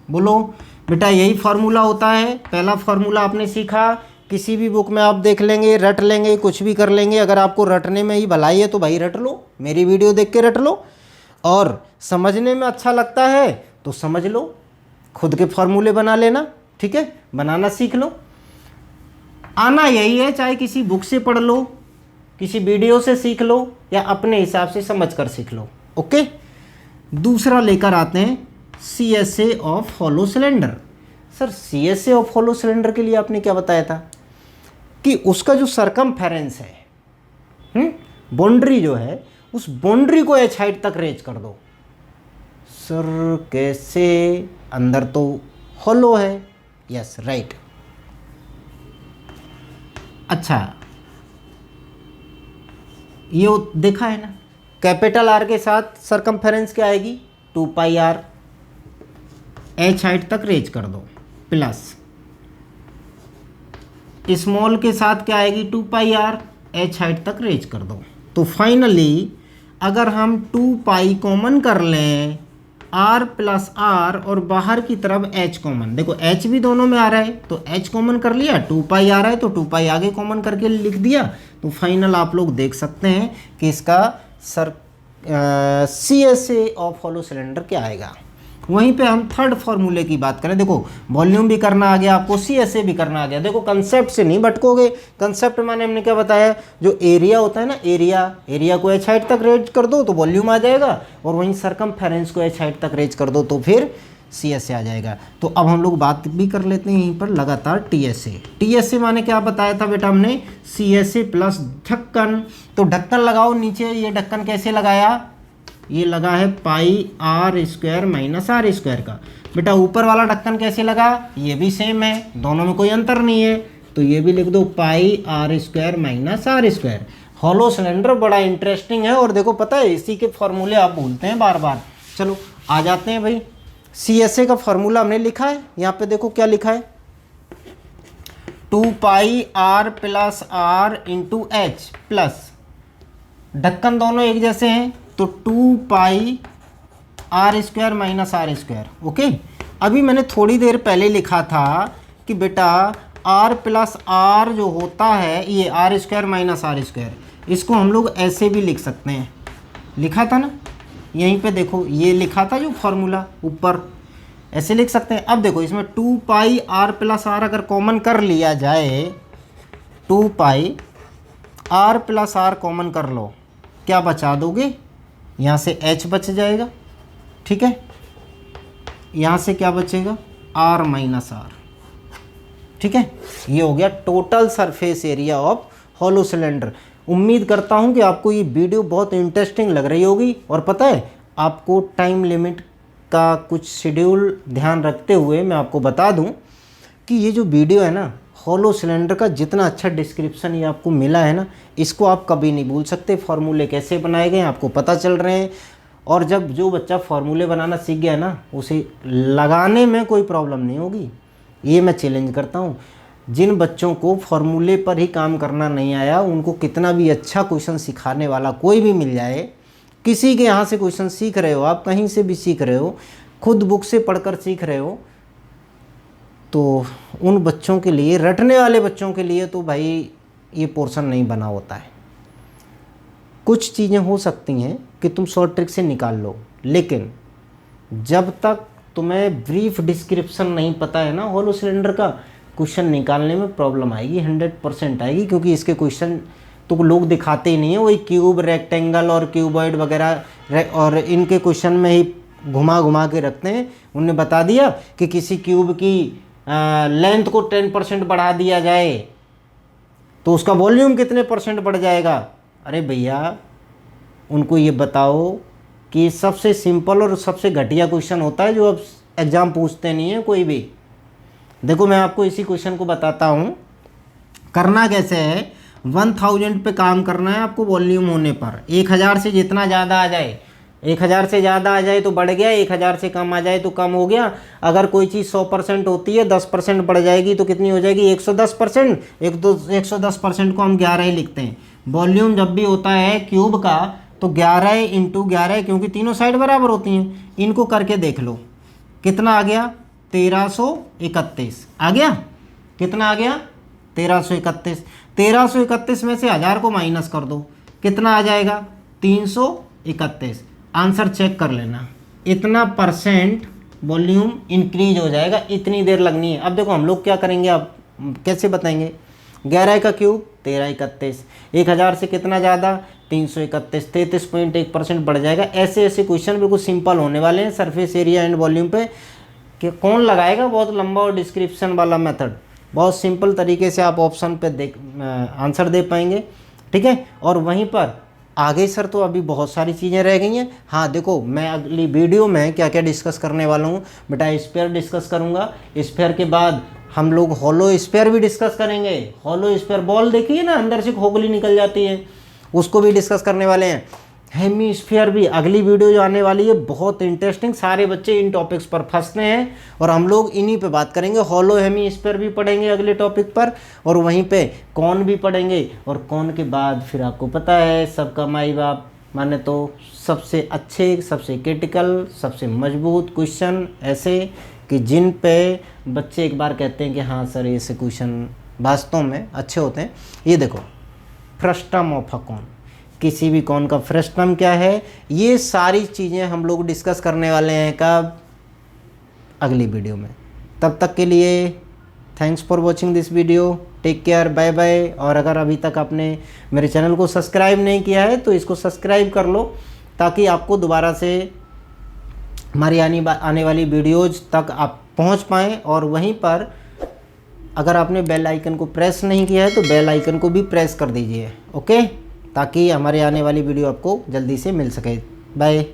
बोलो बेटा, यही फार्मूला होता है। पहला फार्मूला आपने सीखा, किसी भी बुक में आप देख लेंगे, रट लेंगे, कुछ भी कर लेंगे। अगर आपको रटने में ही भलाई है तो भाई रट लो, मेरी वीडियो देख के रट लो, और समझने में अच्छा लगता है तो समझ लो, खुद के फार्मूले बना लेना, ठीक है, बनाना सीख लो। आना यही है, चाहे किसी बुक से पढ़ लो, किसी वीडियो से सीख लो, या अपने हिसाब से समझ कर सीख लो। ओके, दूसरा लेकर आते हैं CSA of hollow cylinder. Sir CSA of hollow cylinder के लिए आपने क्या बताया था कि उसका जो सरकमफेरेंस है, बाउंड्री जो है, उस बाउंड्री को h हाइट तक रेज कर दो। सर कैसे, अंदर तो होलो है, यस राइट। अच्छा, ये देखा है ना, कैपिटल आर के साथ सरकमफेरेंस क्या आएगी 2πr, h हाइट तक रेज कर दो, प्लस स्मॉल के साथ क्या आएगी 2πr, h हाइट तक रेज कर दो। तो फाइनली अगर हम 2π कॉमन कर लें, r प्लस r और बाहर की तरफ h कॉमन, देखो h भी दोनों में आ रहा है तो h कॉमन कर लिया, 2π आ रहा है तो 2π आगे कॉमन करके लिख दिया। तो फाइनल आप लोग देख सकते हैं कि इसका CSA ऑफ होलो सिलेंडर क्या आएगा। वहीं पे हम थर्ड फार्मूले की बात करें, देखो वॉल्यूम भी करना आ गया आपको, CSA भी करना आ गया। देखो कंसेप्ट से नहीं भटकोगे, कंसेप्ट माने हमने क्या बताया, जो एरिया होता है ना, एरिया को h हाइट तक रेज कर दो तो वॉल्यूम आ जाएगा, और वहीं सरकमफेरेंस को h हाइट तक रेज कर दो तो फिर CSA आ जाएगा। तो अब हम लोग बात भी कर लेते हैं यहीं पर लगातार TSA माने क्या बताया था बेटा हमने, CSA प्लस ढक्कन। तो ढक्कन लगाओ नीचे, ये ढक्कन कैसे लगाया, ये लगा है pi r square minus r square का। बेटा ऊपर वाला ढक्कन कैसे लगा, ये भी सेम है, दोनों में कोई अंतर नहीं है, तो ये भी लिख दो pi r square minus r square. Hollow cylinder बड़ा इंटरेस्टिंग है, और देखो पता है इसी के फॉर्मूले आप भूलते हैं बार बार। चलो आ जाते हैं भाई, CSA का फॉर्मूला हमने लिखा है, यहाँ पे देखो क्या लिखा है, 2πr plus r into h plus, ढक्कन दोनों एक जैसे हैं तो 2πr square minus r square. Okay, अभी मैंने थोड़ी देर पहले लिखा था कि बेटा r प्लस r जो होता है ये r square minus r square, इसको हम लोग ऐसे भी लिख सकते हैं, लिखा था ना यहीं पे, देखो ये लिखा था जो फॉर्मूला ऊपर, ऐसे लिख सकते हैं। अब देखो इसमें 2πr प्लस r अगर कॉमन कर लिया जाए, 2πr प्लस r कॉमन कर लो, क्या बचा दोगे, यहाँ से h बच जाएगा, ठीक है, यहाँ से क्या बचेगा r माइनस r, ठीक है। ये हो गया total surface area of hollow cylinder. उम्मीद करता हूँ कि आपको ये वीडियो बहुत इंटरेस्टिंग लग रही होगी, और पता है आपको टाइम लिमिट का कुछ शेड्यूल ध्यान रखते हुए मैं आपको बता दूं कि ये जो वीडियो है ना, हॉलो सिलेंडर का जितना अच्छा डिस्क्रिप्शन ये आपको मिला है ना, इसको आप कभी नहीं भूल सकते। फार्मूले कैसे बनाए गए आपको पता चल रहे हैं, और जब जो बच्चा फार्मूले बनाना सीख गया ना, उसे लगाने में कोई प्रॉब्लम नहीं होगी। ये मैं चैलेंज करता हूँ। जिन बच्चों को फार्मूले पर ही काम करना नहीं आया, उनको कितना भी अच्छा क्वेश्चन सिखाने वाला कोई भी मिल जाए, किसी के यहाँ से क्वेश्चन सीख रहे हो आप, कहीं से भी सीख रहे हो, खुद बुक से पढ़कर सीख रहे हो, तो उन बच्चों के लिए, रटने वाले बच्चों के लिए तो भाई ये पोर्शन नहीं बना होता है। कुछ चीज़ें हो सकती हैं कि तुम शॉर्ट ट्रिक से निकाल लो, लेकिन जब तक तुम्हें ब्रीफ डिस्क्रिप्शन नहीं पता है ना हॉलो सिलेंडर का, क्वेश्चन निकालने में प्रॉब्लम आएगी, 100% आएगी। क्योंकि इसके क्वेश्चन तो लोग दिखाते ही नहीं है, वही क्यूब, रेक्टेंगल और क्यूबॉइड वगैरह, और इनके क्वेश्चन में ही घुमा घुमा के रखते हैं। उन्होंने बता दिया कि किसी क्यूब की लेंथ को 10% बढ़ा दिया जाए तो उसका वॉल्यूम कितने परसेंट बढ़ जाएगा। अरे भैया, उनको ये बताओ कि सबसे सिंपल और सबसे घटिया क्वेश्चन होता है जो अब एग्ज़ाम पूछते नहीं है कोई भी। देखो मैं आपको इसी क्वेश्चन को बताता हूँ। करना कैसे है, 1000 पे काम करना है आपको वॉल्यूम होने पर। 1000 से जितना ज़्यादा आ जाए, 1000 से ज़्यादा आ जाए तो बढ़ गया, 1000 से कम आ जाए तो कम हो गया। अगर कोई चीज़ 100% होती है, 10% बढ़ जाएगी तो कितनी हो जाएगी, 110%। 110% को हम 11 ही लिखते हैं। वॉल्यूम जब भी होता है क्यूब का तो 11 × 11, क्योंकि तीनों साइड बराबर होती हैं। इनको करके देख लो कितना आ गया, 1331 आ गया। कितना आ गया, 1331। 1331 में से 1000 को माइनस कर दो, कितना आ जाएगा, 331। आंसर चेक कर लेना, इतना परसेंट वॉल्यूम इंक्रीज हो जाएगा, इतनी देर लगनी है। अब देखो हम लोग क्या करेंगे, अब कैसे बताएंगे। 11 का क्यूब 1331, 1000 से कितना ज़्यादा, 331, 33.1% बढ़ जाएगा। ऐसे ऐसे क्वेश्चन बिल्कुल सिंपल होने वाले हैं सरफेस एरिया एंड वॉल्यूम पे, कि कौन लगाएगा बहुत लंबा और डिस्क्रिप्शन वाला मेथड। बहुत सिंपल तरीके से आप ऑप्शन पे आंसर दे पाएंगे, ठीक है। और वहीं पर आगे सर तो अभी बहुत सारी चीज़ें रह गई हैं। हाँ देखो, मैं अगली वीडियो में क्या क्या डिस्कस करने वाला हूँ बेटा, स्फीयर डिस्कस करूँगा। स्फीयर के बाद हम लोग हॉलो स्फीयर भी डिस्कस करेंगे। हॉलो स्फीयर बॉल देखिए ना, अंदर से खोखली निकल जाती है, उसको भी डिस्कस करने वाले हैं। हेमीस्फीयर भी अगली वीडियो जो आने वाली है बहुत इंटरेस्टिंग। सारे बच्चे इन टॉपिक्स पर फंसते हैं और हम लोग इन्हीं पे बात करेंगे। हॉलो हेमीस्फीयर भी पढ़ेंगे अगले टॉपिक पर, और वहीं पे कौन भी पढ़ेंगे। और कौन के बाद फिर आपको पता है सबका माई बाप, माने तो सबसे अच्छे, सबसे क्रिटिकल, सबसे मजबूत क्वेश्चन ऐसे कि जिन पे बच्चे एक बार कहते हैं कि हाँ सर ऐसे क्वेश्चन वास्तव में अच्छे होते हैं। ये देखो, फ्रस्टम ऑफ अ कॉन, किसी भी कॉन का फ्रस्टम क्या है, ये सारी चीज़ें हम लोग डिस्कस करने वाले हैं कब, अगली वीडियो में। तब तक के लिए thanks for watching this video, take care, bye bye. और अगर अभी तक आपने मेरे चैनल को सब्सक्राइब नहीं किया है तो इसको सब्सक्राइब कर लो, ताकि आपको दोबारा से हमारी आने वाली वीडियोज़ तक आप पहुंच पाएँ। और वहीं पर अगर आपने बेल आइकन को प्रेस नहीं किया है तो बेल आइकन को भी प्रेस कर दीजिए, ओके, ताकि हमारे आने वाली वीडियो आपको जल्दी से मिल सके। बाय।